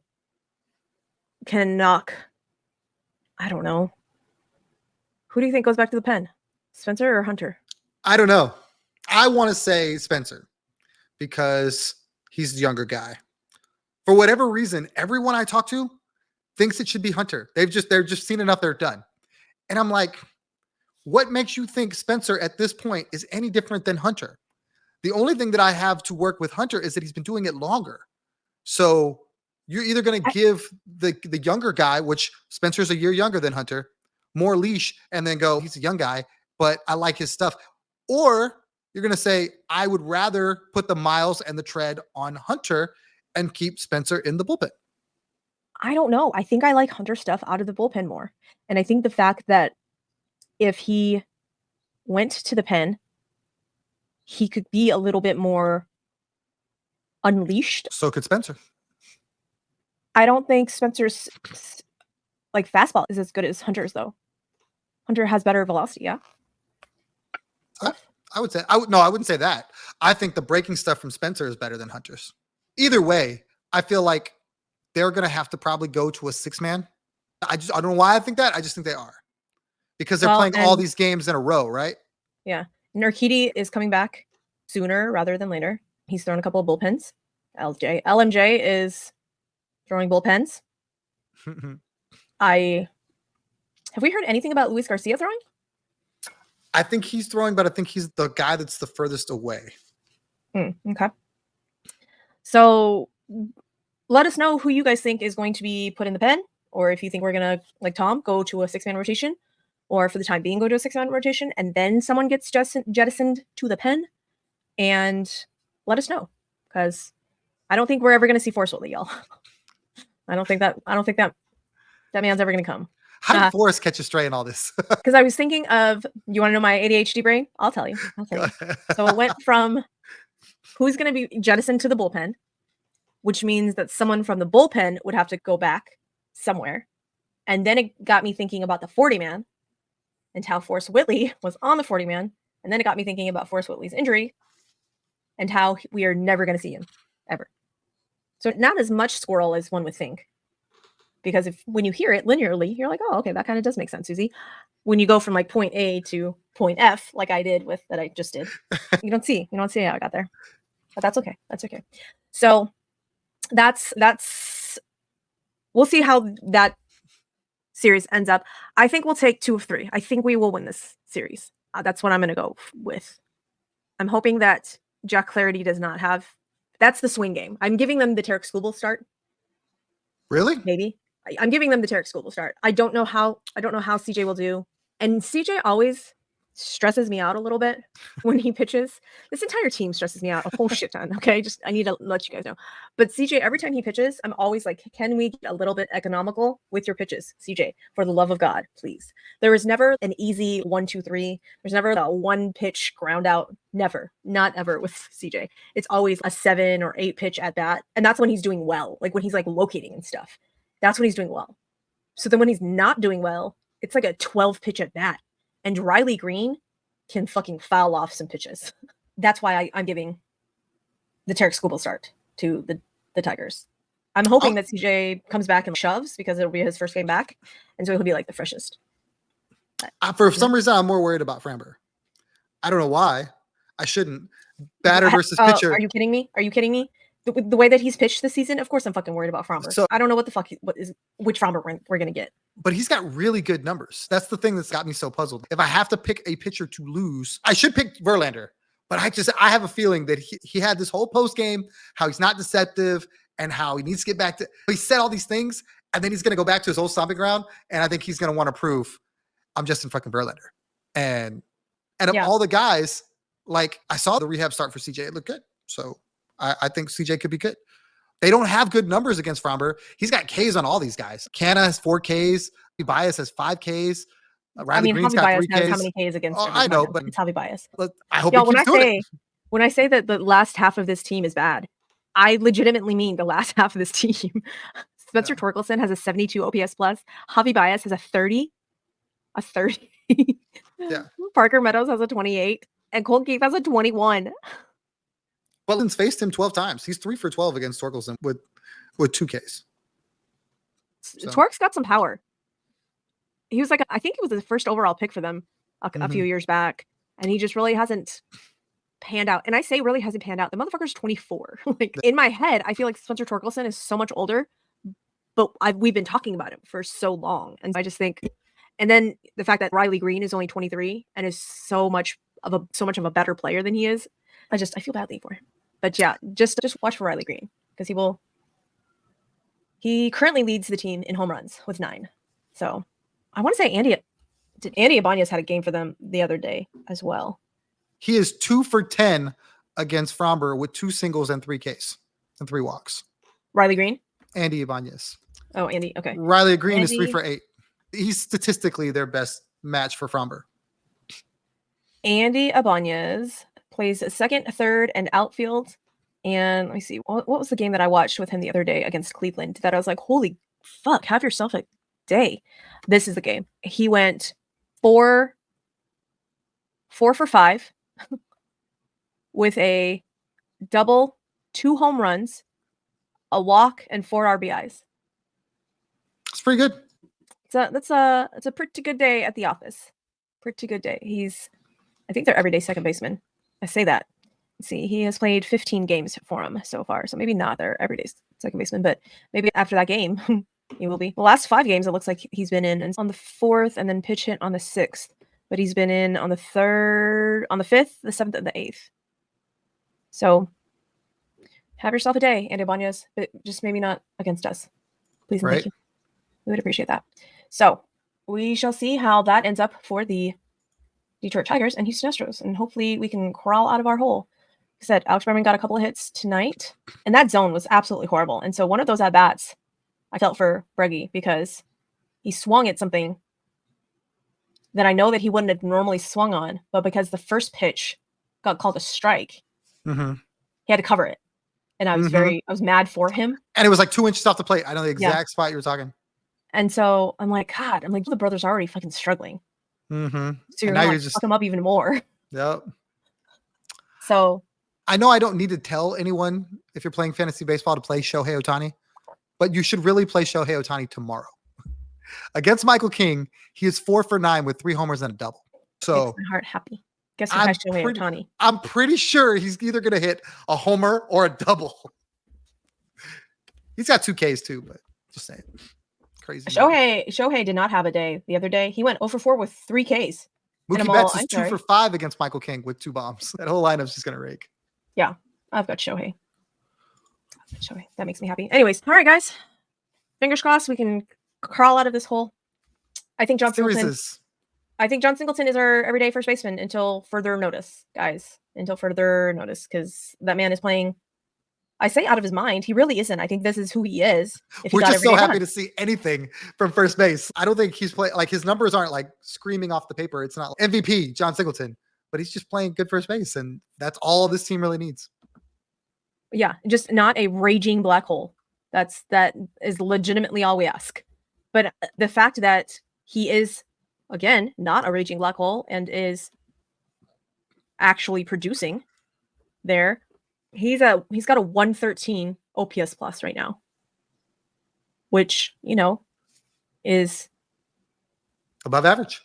can knock, I don't know. Who do you think goes back to the pen? Spencer or Hunter? I don't know. I want to say Spencer because he's the younger guy. For whatever reason, everyone I talk to thinks it should be Hunter. They're just seen enough, they're done. And I'm like, what makes you think Spencer at this point is any different than Hunter? The only thing that I have to work with Hunter is that he's been doing it longer. So you're either going to give the younger guy, which Spencer's a year younger than Hunter, more leash and then go, he's a young guy, but I like his stuff. Or you're going to say, I would rather put the miles and the tread on Hunter and keep Spencer in the bullpen. I don't know. I think I like Hunter stuff out of the bullpen more. And I think the fact that if he went to the pen, he could be a little bit more unleashed. So could Spencer. I don't think Spencer's like fastball is as good as Hunter's though. Hunter has better velocity, yeah. I would say I wouldn't say that. I think the breaking stuff from Spencer is better than Hunter's. Either way, I feel like they're gonna have to probably go to a 6-man. I don't know why I think that. I just think they are. Because they're playing all these games in a row, right? Yeah. Urquidy is coming back sooner rather than later. He's thrown a couple of bullpens. LMJ is throwing bullpens. Have we heard anything about Luis Garcia throwing? I think he's throwing, but I think he's the guy that's the furthest away. Okay. So let us know who you guys think is going to be put in the pen, or if you think we're gonna, like Tom, go to a 6-man rotation, or for the time being go to a 6-man rotation, and then someone gets jettisoned to the pen, and let us know, because I don't think we're ever gonna see Forrest Whitley, y'all. I don't think that man's ever gonna come. How did Forrest catch a stray in all this? Because I was thinking of, you want to know my ADHD brain? I'll tell you. So it went from who's going to be jettisoned to the bullpen, which means that someone from the bullpen would have to go back somewhere. And then it got me thinking about the 40-man and how Forrest Whitley was on the 40-man. And then it got me thinking about Forrest Whitley's injury and how we are never going to see him ever. So not as much squirrel as one would think. Because when you hear it linearly, you're like, oh, okay, that kind of does make sense, Susie. When you go from like point A to point F, like I did with that I just did, you don't see how I got there. But that's okay. That's okay. So that's we'll see how that series ends up. I think we'll take 2 of 3. I think we will win this series. That's what I'm going to go with. I'm hoping that Jack Clarity does not have. That's the swing game. I'm giving them the Tarek Skubal start. Really? Maybe. I'm giving them the Tarek Skubal start. I don't know how CJ will do. And CJ always stresses me out a little bit when he pitches. This entire team stresses me out a whole shit ton. Okay. Just, I need to let you guys know. But CJ, every time he pitches, I'm always like, can we get a little bit economical with your pitches, CJ, for the love of God, please. There is never an easy 1, 2, 3. There's never a 1 pitch ground out. Never, not ever with CJ. It's always a 7 or 8 pitch at bat. And that's when he's doing well. Like when he's like locating and stuff. That's when he's doing well. So then when he's not doing well, it's like a 12 pitch at bat. And Riley Green can fucking foul off some pitches. That's why I'm giving the Tarek Skubal start to the Tigers. I'm hoping that CJ comes back and shoves because it'll be his first game back. And so he'll be like the freshest. For some reason, I'm more worried about Framber. I don't know why. I shouldn't. Batter versus pitcher. Are you kidding me? The way that he's pitched this season, of course I'm fucking worried about Framber. So I don't know which Framber we're going to get. But he's got really good numbers. That's the thing that's got me so puzzled. If I have to pick a pitcher to lose, I should pick Verlander. But I have a feeling that he had this whole post game, how he's not deceptive and how he needs to get back to, he said all these things and then he's going to go back to his old stomping ground. And I think he's going to want to prove I'm Justin fucking Verlander. And of all the guys, like I saw the rehab start for CJ. It looked good. So I think CJ could be good. They don't have good numbers against Framber. He's got Ks on all these guys. Canna has 4 Ks. Bias has 5 Ks. Riley Green's got 3 Ks. How many Ks against him? I know, but it's Javi Bias. I hope he keeps doing it. When I say that the last half of this team is bad, I legitimately mean the last half of this team. Spencer Torkelson has a 72 OPS plus. Javi Bias has a 30. A 30. Yeah. Parker Meadows has a 28. And Cole Keith has a 21. Butlin's faced him 12 times. He's 3 for 12 against Torkelson with 2 Ks. So. Torque's got some power. He was I think he was the first overall pick for them a few years back. And he just really hasn't panned out. And I say really hasn't panned out. The motherfucker's 24. In my head, I feel like Spencer Torkelson is so much older, but we've been talking about him for so long. And I just think, and then the fact that Riley Green is only 23 and is so much of a better player than he is, I feel badly for him. But yeah, just watch for Riley Green because he currently leads the team in home runs with 9. So I want to say Andy Ibanez had a game for them the other day as well. He is 2 for 10 against Framber with 2 singles and 3 Ks and 3 walks. Riley Green? Andy Ibanez. Oh, Andy. Okay. Riley Green is 3 for 8. He's statistically their best match for Framber. Andy Ibanez plays second, third, and outfield And let me see, what was the game that I watched with him the other day against Cleveland that I was like, holy fuck, have yourself a day. This is the game. He went 4 for 5 with a double, 2 home runs, a walk, and 4 RBIs. It's pretty good. It's a pretty good day at the office. Pretty good day. I think they're everyday second baseman. I say that. Let's see, he has played 15 games for him so far, so maybe not their everyday second baseman, but maybe after that game, he will be. The last 5 games, it looks like he's been in on the 4th and then pitch hit on the 6th, but he's been in on the 3rd, on the 5th, the 7th, and the 8th. So have yourself a day, Andy Ibanez, but just maybe not against us. Please and thank you. We would appreciate that. So we shall see how that ends up for the Detroit Tigers and Houston Astros, and hopefully we can crawl out of our hole. Like I said, Alex Bregman got a couple of hits tonight, and that zone was absolutely horrible. And so one of those at-bats, I felt for Breggy because he swung at something that I know that he wouldn't have normally swung on, but because the first pitch got called a strike, he had to cover it. And I was I was mad for him. And it was like 2 inches off the plate. I know the exact spot you were talking. And so I'm like, God, the brothers are already fucking struggling. So you're now you're just fuck them up even more. Yep. So I know I don't need to tell anyone if you're playing fantasy baseball to play Shohei Ohtani, but you should really play Shohei Ohtani tomorrow. Against Michael King, he is 4 for 9 with 3 homers and a double. So makes my heart happy. Guess who has Shohei Ohtani? I'm pretty sure he's either going to hit a homer or a double. He's got 2 Ks too, but just saying. Crazy. Shohei did not have a day the other day. He went 0 for 4 with 3 Ks. Mookie Betts is 2 for 5 against Michael King with 2 bombs. That whole lineup's just going to rake. Yeah, I've got Shohei. That makes me happy. Anyways, all right, guys. Fingers crossed we can crawl out of this hole. I think John Singleton is our everyday first baseman until further notice, guys. Until further notice, because that man is playing, I say out of his mind. He really isn't. I think this is who he is. We're just so happy to see anything from first base. I don't think he's playing, like, his numbers aren't like screaming off the paper. It's not like MVP, John Singleton, but he's just playing good first base. And that's all this team really needs. Yeah. Just not a raging black hole. That is legitimately all we ask. But the fact that he is, again, not a raging black hole and is actually producing there, he's got a 113 OPS plus right now, which, is above average.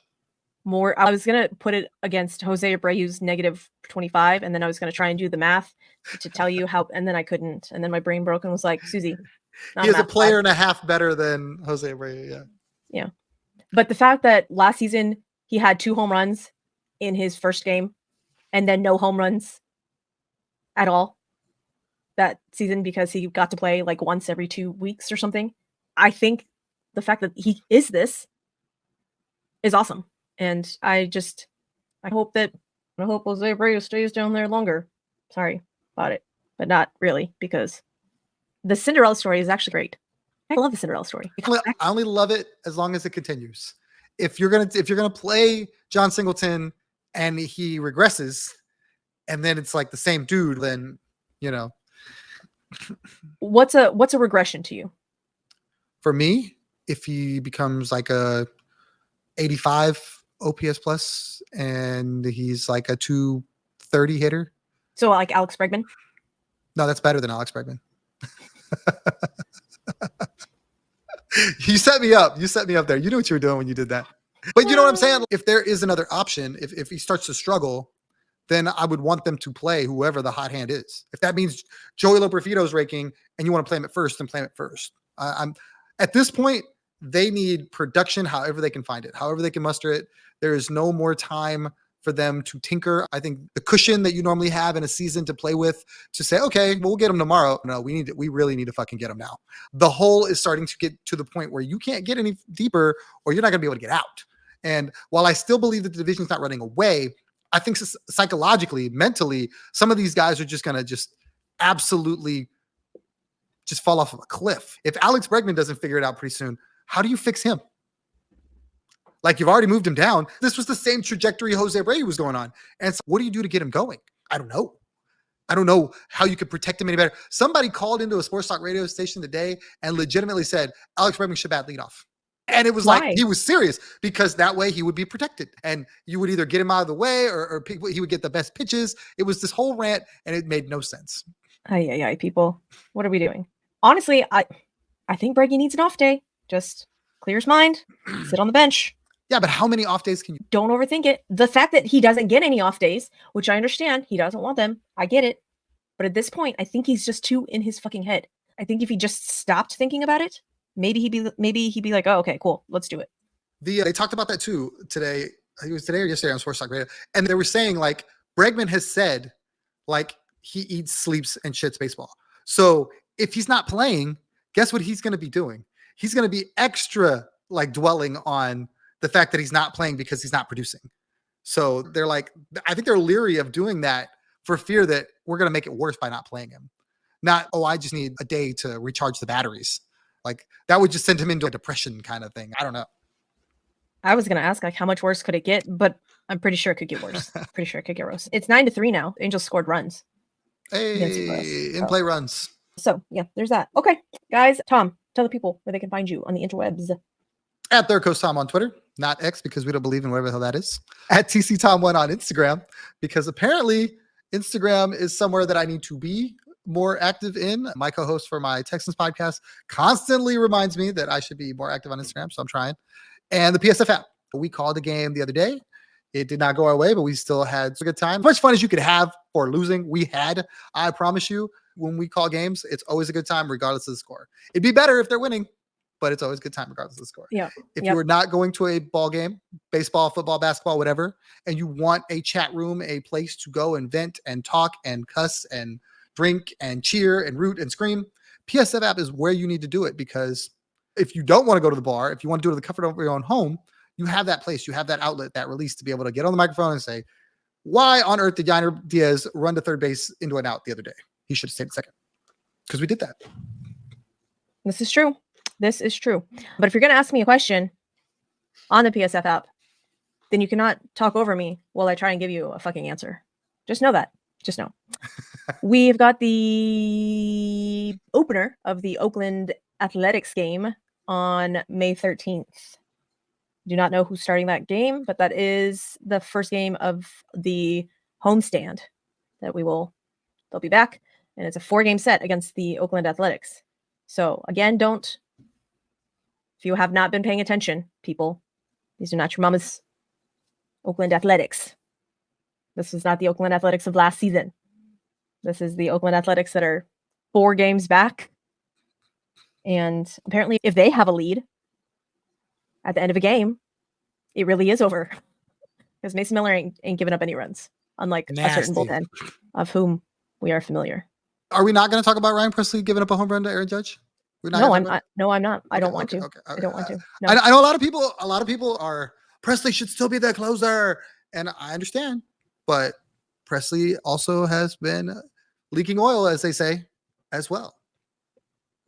More, I was going to put it against Jose Abreu's negative 25, and then I was going to try and do the math to tell you how, and then I couldn't. And then my brain broke and was like, Susie, he is a player and a half better than Jose Abreu. Yeah. Yeah. But the fact that last season he had 2 home runs in his first game and then no home runs at all that season because he got to play like once every 2 weeks or something. I think the fact that he is this is awesome. And I hope Jose Abreu stays down there longer. Sorry about it, but not really, because the Cinderella story is actually great. I love the Cinderella story. I only love it as long as it continues. If you're gonna play John Singleton and he regresses, and then it's like the same dude, then What's a regression to you? For me, if he becomes like a 85 OPS plus and he's like a 230 hitter. So like Alex Bregman? No, that's better than Alex Bregman. You set me up. You set me up there. You knew what you were doing when you did that. But you know what I'm saying? If there is another option, if he starts to struggle, then I would want them to play whoever the hot hand is. If that means Joey Loperfito's raking and you want to play him at first, then play him at first. I'm at this point, they need production however they can find it, however they can muster it. There is no more time for them to tinker. I think the cushion that you normally have in a season to play with to say, okay, we'll get them tomorrow. No, we really need to fucking get them now. The hole is starting to get to the point where you can't get any deeper or you're not going to be able to get out. And while I still believe that the division's not running away, I think psychologically, mentally, some of these guys are just going to just absolutely just fall off of a cliff. If Alex Bregman doesn't figure it out pretty soon, how do you fix him? Like, you've already moved him down. This was the same trajectory Jose Abreu was going on. And so what do you do to get him going? I don't know. I don't know how you could protect him any better. Somebody called into a sports talk radio station today and legitimately said Alex Bregman should bat leadoff. And it was like, Why? he was serious because that way he would be protected and you would either get him out of the way or he would get the best pitches. It was this whole rant and it made no sense. Ay, people. What are we doing? Honestly, I think Breggy needs an off day. Just clear his mind, sit on the bench. Yeah, but how many off days can you? Don't overthink it. The fact that he doesn't get any off days, which I understand, he doesn't want them. I get it. But at this point, I think he's just too in his fucking head. I think if he just stopped thinking about it, maybe he'd be like, oh, okay, cool, let's do it. They talked about that too today. I think it was today or yesterday on Sports Talk Radio. And they were saying like Bregman has said like he eats, sleeps, and shits baseball. So if he's not playing, guess what he's going to be doing? He's going to be extra like dwelling on the fact that he's not playing because he's not producing. So they're like, I think they're leery of doing that for fear that we're going to make it worse by not playing him. Not, oh, I just need a day to recharge the batteries. Like that would just send him into a depression kind of thing. I don't know. I was going to ask like how much worse could it get, but I'm pretty sure it could get worse. Pretty sure it could get worse. It's 9-3 now. The Angels scored runs. Hey, in play runs. So yeah, there's that. Okay, guys, Tom, tell the people where they can find you on the interwebs. At Third Coast Tom on Twitter, not X because we don't believe in whatever the hell that is. At TC Tom1 on Instagram because apparently Instagram is somewhere that I need to be more active in. My co-host for my Texans podcast constantly reminds me that I should be more active on Instagram, so I'm trying. And the PSF app. We called a game the other day. It did not go our way, but we still had a good time. As much fun as you could have for losing, we had. I promise you, when we call games, it's always a good time regardless of the score. It'd be better if they're winning, but it's always a good time regardless of the score. Yeah. If you are not going to a ball game, baseball, football, basketball, whatever, and you want a chat room, a place to go and vent and talk and cuss and drink and cheer and root and scream, PSF app is where you need to do it because if you don't want to go to the bar, if you want to do it in the comfort of your own home, you have that place, you have that outlet, that release to be able to get on the microphone and say, why on earth did Yainer Diaz run to third base into an out the other day? He should have stayed second because we did that. This is true. This is true. But if you're going to ask me a question on the PSF app, then you cannot talk over me while I try and give you a fucking answer. Just know that. Just know. We've got the opener of the Oakland Athletics game on May 13th. Do not know who's starting that game, but that is the first game of the homestand that they'll be back. And it's a 4-game set against the Oakland Athletics. So again, if you have not been paying attention, people, these are not your mama's Oakland Athletics. This is not the Oakland Athletics of last season. This is the Oakland Athletics that are 4 games back. And apparently if they have a lead at the end of a game, it really is over. Because Mason Miller ain't giving up any runs, unlike a certain bullpen of whom we are familiar. Are we not going to talk about Ryan Presley giving up a home run to Aaron Judge? No, I'm not. I don't want to. I don't want to. No. I know a lot of people are Presley should still be the closer, and I understand, but Presley also has been leaking oil, as they say, as well.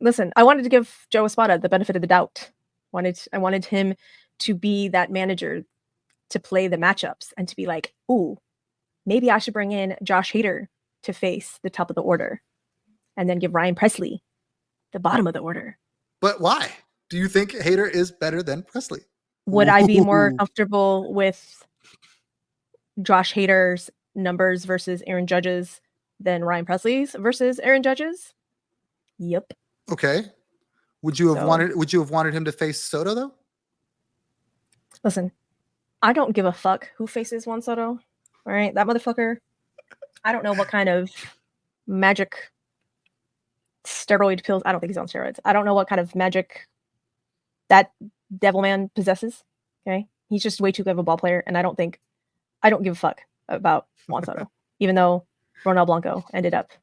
Listen, I wanted to give Joe Espada the benefit of the doubt. I wanted him to be that manager to play the matchups and to be like, ooh, maybe I should bring in Josh Hader to face the top of the order and then give Ryan Presley the bottom of the order. But why? Do you think Hader is better than Presley? Would I be more comfortable with Josh Hader's numbers versus Aaron Judge's than Ryan Presley's versus Aaron Judge's? Yep. Okay. Would you have wanted him to face Soto though? Listen, I don't give a fuck who faces Juan Soto. All right, that motherfucker. I don't know what kind of magic steroid pills. I don't think he's on steroids. I don't know what kind of magic that devil man possesses. Okay, he's just way too good of a ball player, and I don't give a fuck about Juan Soto, even though Ronald Blanco ended up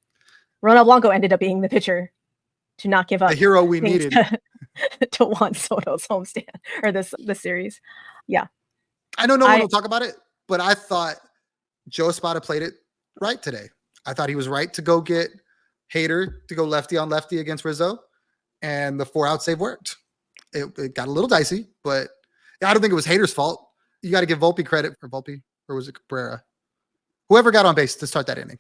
being the pitcher to not give up the hero we needed to Juan Soto's homestand or this series. Yeah. I know no one will talk about it, but I thought Joe Espada played it right today. I thought he was right to go get Hader to go lefty on lefty against Rizzo, and the 4-out save worked. It got a little dicey, but I don't think it was Hader's fault. You got to give Volpe credit for Volpe, or was it Cabrera? Whoever got on base to start that inning.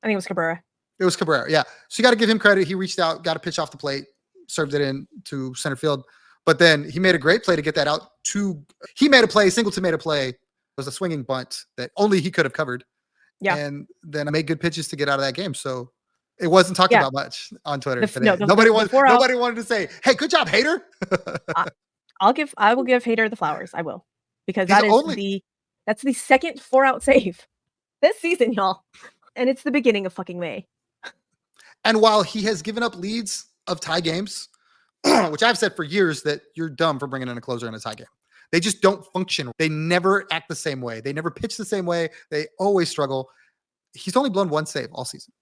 I think it was Cabrera. It was Cabrera. Yeah. So you got to give him credit. He reached out, got a pitch off the plate, served it in to center field. But then he made a great play to get that out. He made a play, Singleton made a play. It was a swinging bunt that only he could have covered. Yeah. And then I made good pitches to get out of that game. So it wasn't talked about much on Twitter today. No, nobody wanted to say, "Hey, good job, Hater." I will give Hater the flowers. I will, because He's that's the second 4-out save this season, y'all, and it's the beginning of fucking May. And while he has given up leads of tie games, which I've said for years that you're dumb for bringing in a closer in a tie game. They just don't function. They never act the same way. They never pitch the same way. They always struggle. He's only blown one save all season.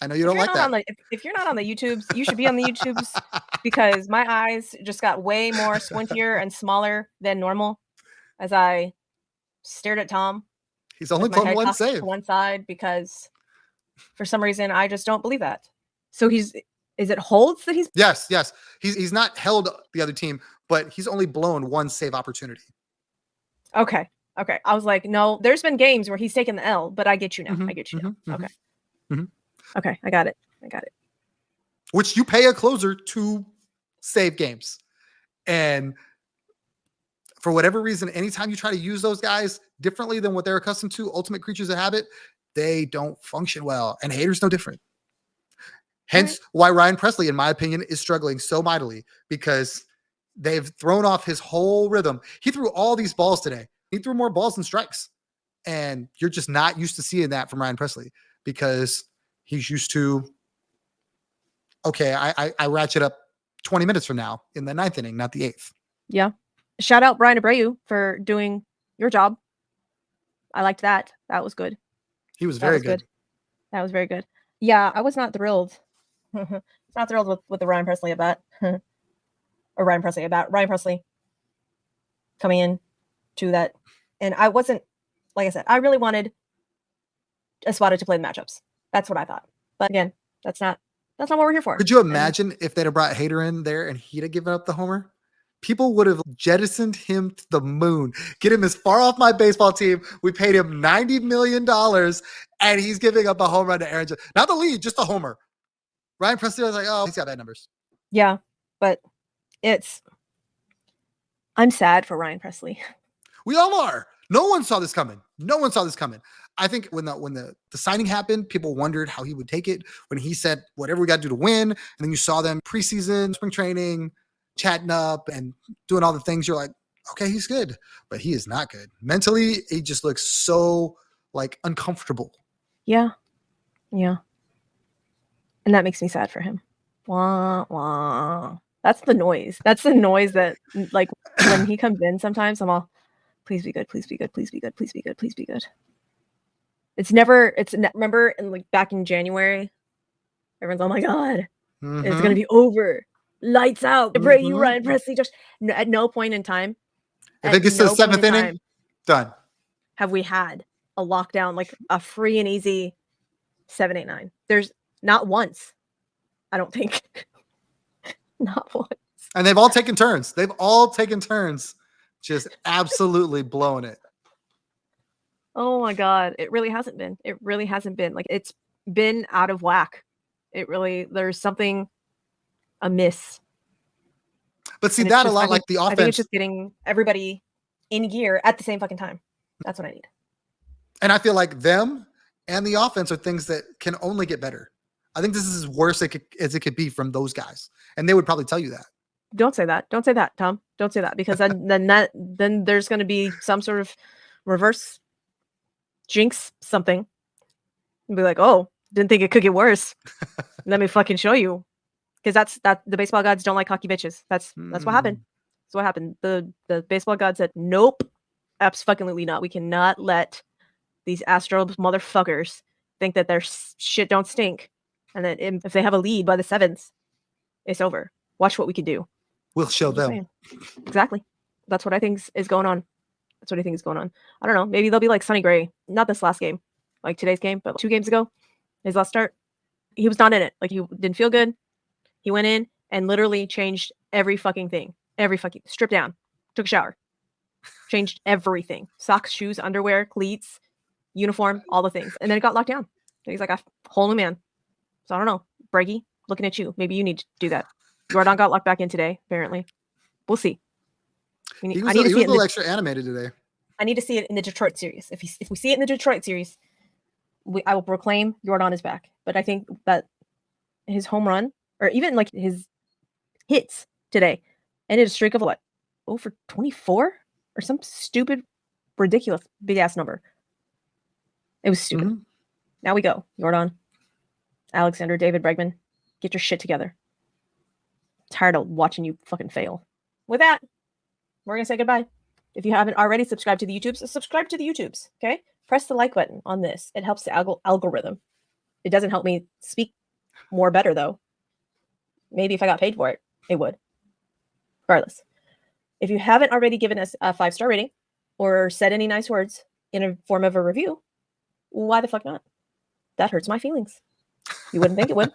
I know you don't like that. If you're not on the YouTubes, you should be on the YouTubes, because my eyes just got way more squintier and smaller than normal as I stared at Tom. He's only blown one save. To one side, because for some reason I just don't believe that. So is it holds that he's? Yes. He's not held the other team, but he's only blown one save opportunity. Okay. I was like, no, there's been games where he's taken the L, but I get you now. I get you now. Okay. Okay, I got it. Which you pay a closer to save games. And for whatever reason, anytime you try to use those guys differently than what they're accustomed to, ultimate creatures of habit, they don't function well. And Hater's no different. Hence why Ryan Presley, in my opinion, is struggling so mightily, because they've thrown off his whole rhythm. He threw all these balls today. He threw more balls than strikes. And you're just not used to seeing that from Ryan Presley, because he's used to, okay, I ratchet up 20 minutes from now in the 9th inning, not the 8th. Yeah. Shout out Brian Abreu for doing your job. I liked that. That was good. He was very good. That was very good. Yeah, I was not thrilled. Not thrilled with the Ryan Presley at bat. Or Ryan Presley at bat. Ryan Presley coming in to that. And I wasn't, like I said, I really wanted Espada to play the matchups. That's what I thought. But again, that's not what we're here for. Could you imagine if they'd have brought Hater in there and he'd have given up the homer? People would have jettisoned him to the moon. Get him as far off my baseball team. We paid him $90 million, and he's giving up a home run to Aaron Judge. Not the lead, just a homer. Ryan Presley was like, oh, he's got bad numbers. Yeah, but I'm sad for Ryan Presley. We all are. No one saw this coming. I think when the signing happened, people wondered how he would take it when he said, whatever we got to do to win. And then you saw them preseason, spring training, chatting up and doing all the things. You're like, okay, he's good, but he is not good. Mentally, he just looks so like uncomfortable. Yeah. And that makes me sad for him. Wah, wah. That's the noise. That's the noise that, like, when he comes in sometimes, I'm all, please be good, please be good, please be good, please be good, please be good. Remember back in January, everyone's, oh my God, it's going to be over. Lights out. You, Ryan Presley, just at no point in time. If it gets to the 7th inning, done. Have we had a lockdown, like a free and easy 7, 8, 9? There's not once, I don't think. Not once. And they've all taken turns. Just absolutely blowing it. Oh my God. It really hasn't been. Like, it's been out of whack. There's something amiss. But see, that a lot like the offense. I think it's just getting everybody in gear at the same fucking time. That's what I need. And I feel like them and the offense are things that can only get better. I think this is as worse as it could be from those guys. And they would probably tell you that. Don't say that, Tom. Don't say that, because then there's going to be some sort of reverse jinx something. And be like, oh, didn't think it could get worse. Let me fucking show you. Because the baseball gods don't like hockey bitches. That's what happened. That's what happened. The baseball gods said, nope, absolutely not. We cannot let these Astros motherfuckers think that their shit don't stink, and that if they have a lead by the 7th, it's over. Watch what we can do. We'll show them. Exactly. That's what I think is going on. I don't know. Maybe they'll be like Sonny Gray. Not this last game, like today's game, but 2 games ago, his last start, he was not in it. Like, he didn't feel good. He went in and literally changed every fucking thing. Stripped down. Took a shower. Changed everything. Socks, shoes, underwear, cleats, uniform, all the things. And then it got locked down. He's like a whole new man. So I don't know. Breggy, looking at you. Maybe you need to do that. Jordan got locked back in today, apparently. We'll see. He was a little extra animated today. I need to see it in the Detroit series. If we see it in the Detroit series, I will proclaim Jordan is back. But I think that his home run, or even like his hits today, ended a streak of what? 0 for 24? Or some stupid, ridiculous, big-ass number. It was stupid. Mm-hmm. Now we go. Jordan, Alexander, David Bregman, get your shit together. Tired of watching you fucking fail. With that, we're going to say goodbye. If you haven't already subscribed to the YouTubes, subscribe to the YouTubes, okay? Press the like button on this. It helps the algorithm. It doesn't help me speak more better, though. Maybe if I got paid for it, it would. Regardless. If you haven't already given us a 5-star rating or said any nice words in a form of a review, why the fuck not? That hurts my feelings. You wouldn't think it would.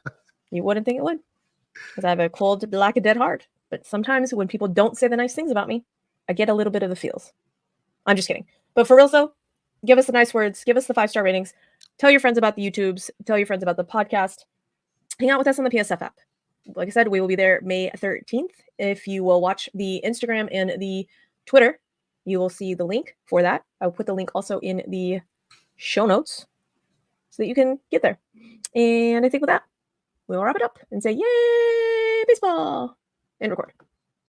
You wouldn't think it would. Because I have a cold, black, and dead heart. But sometimes when people don't say the nice things about me, I get a little bit of the feels. I'm just kidding. But for real, though, give us the nice words. Give us the 5-star ratings. Tell your friends about the YouTubes. Tell your friends about the podcast. Hang out with us on the PSF app. Like I said, we will be there May 13th. If you will watch the Instagram and the Twitter, you will see the link for that. I'll put the link also in the show notes so that you can get there. And I think with that, we'll wrap it up and say, yay, baseball, and record.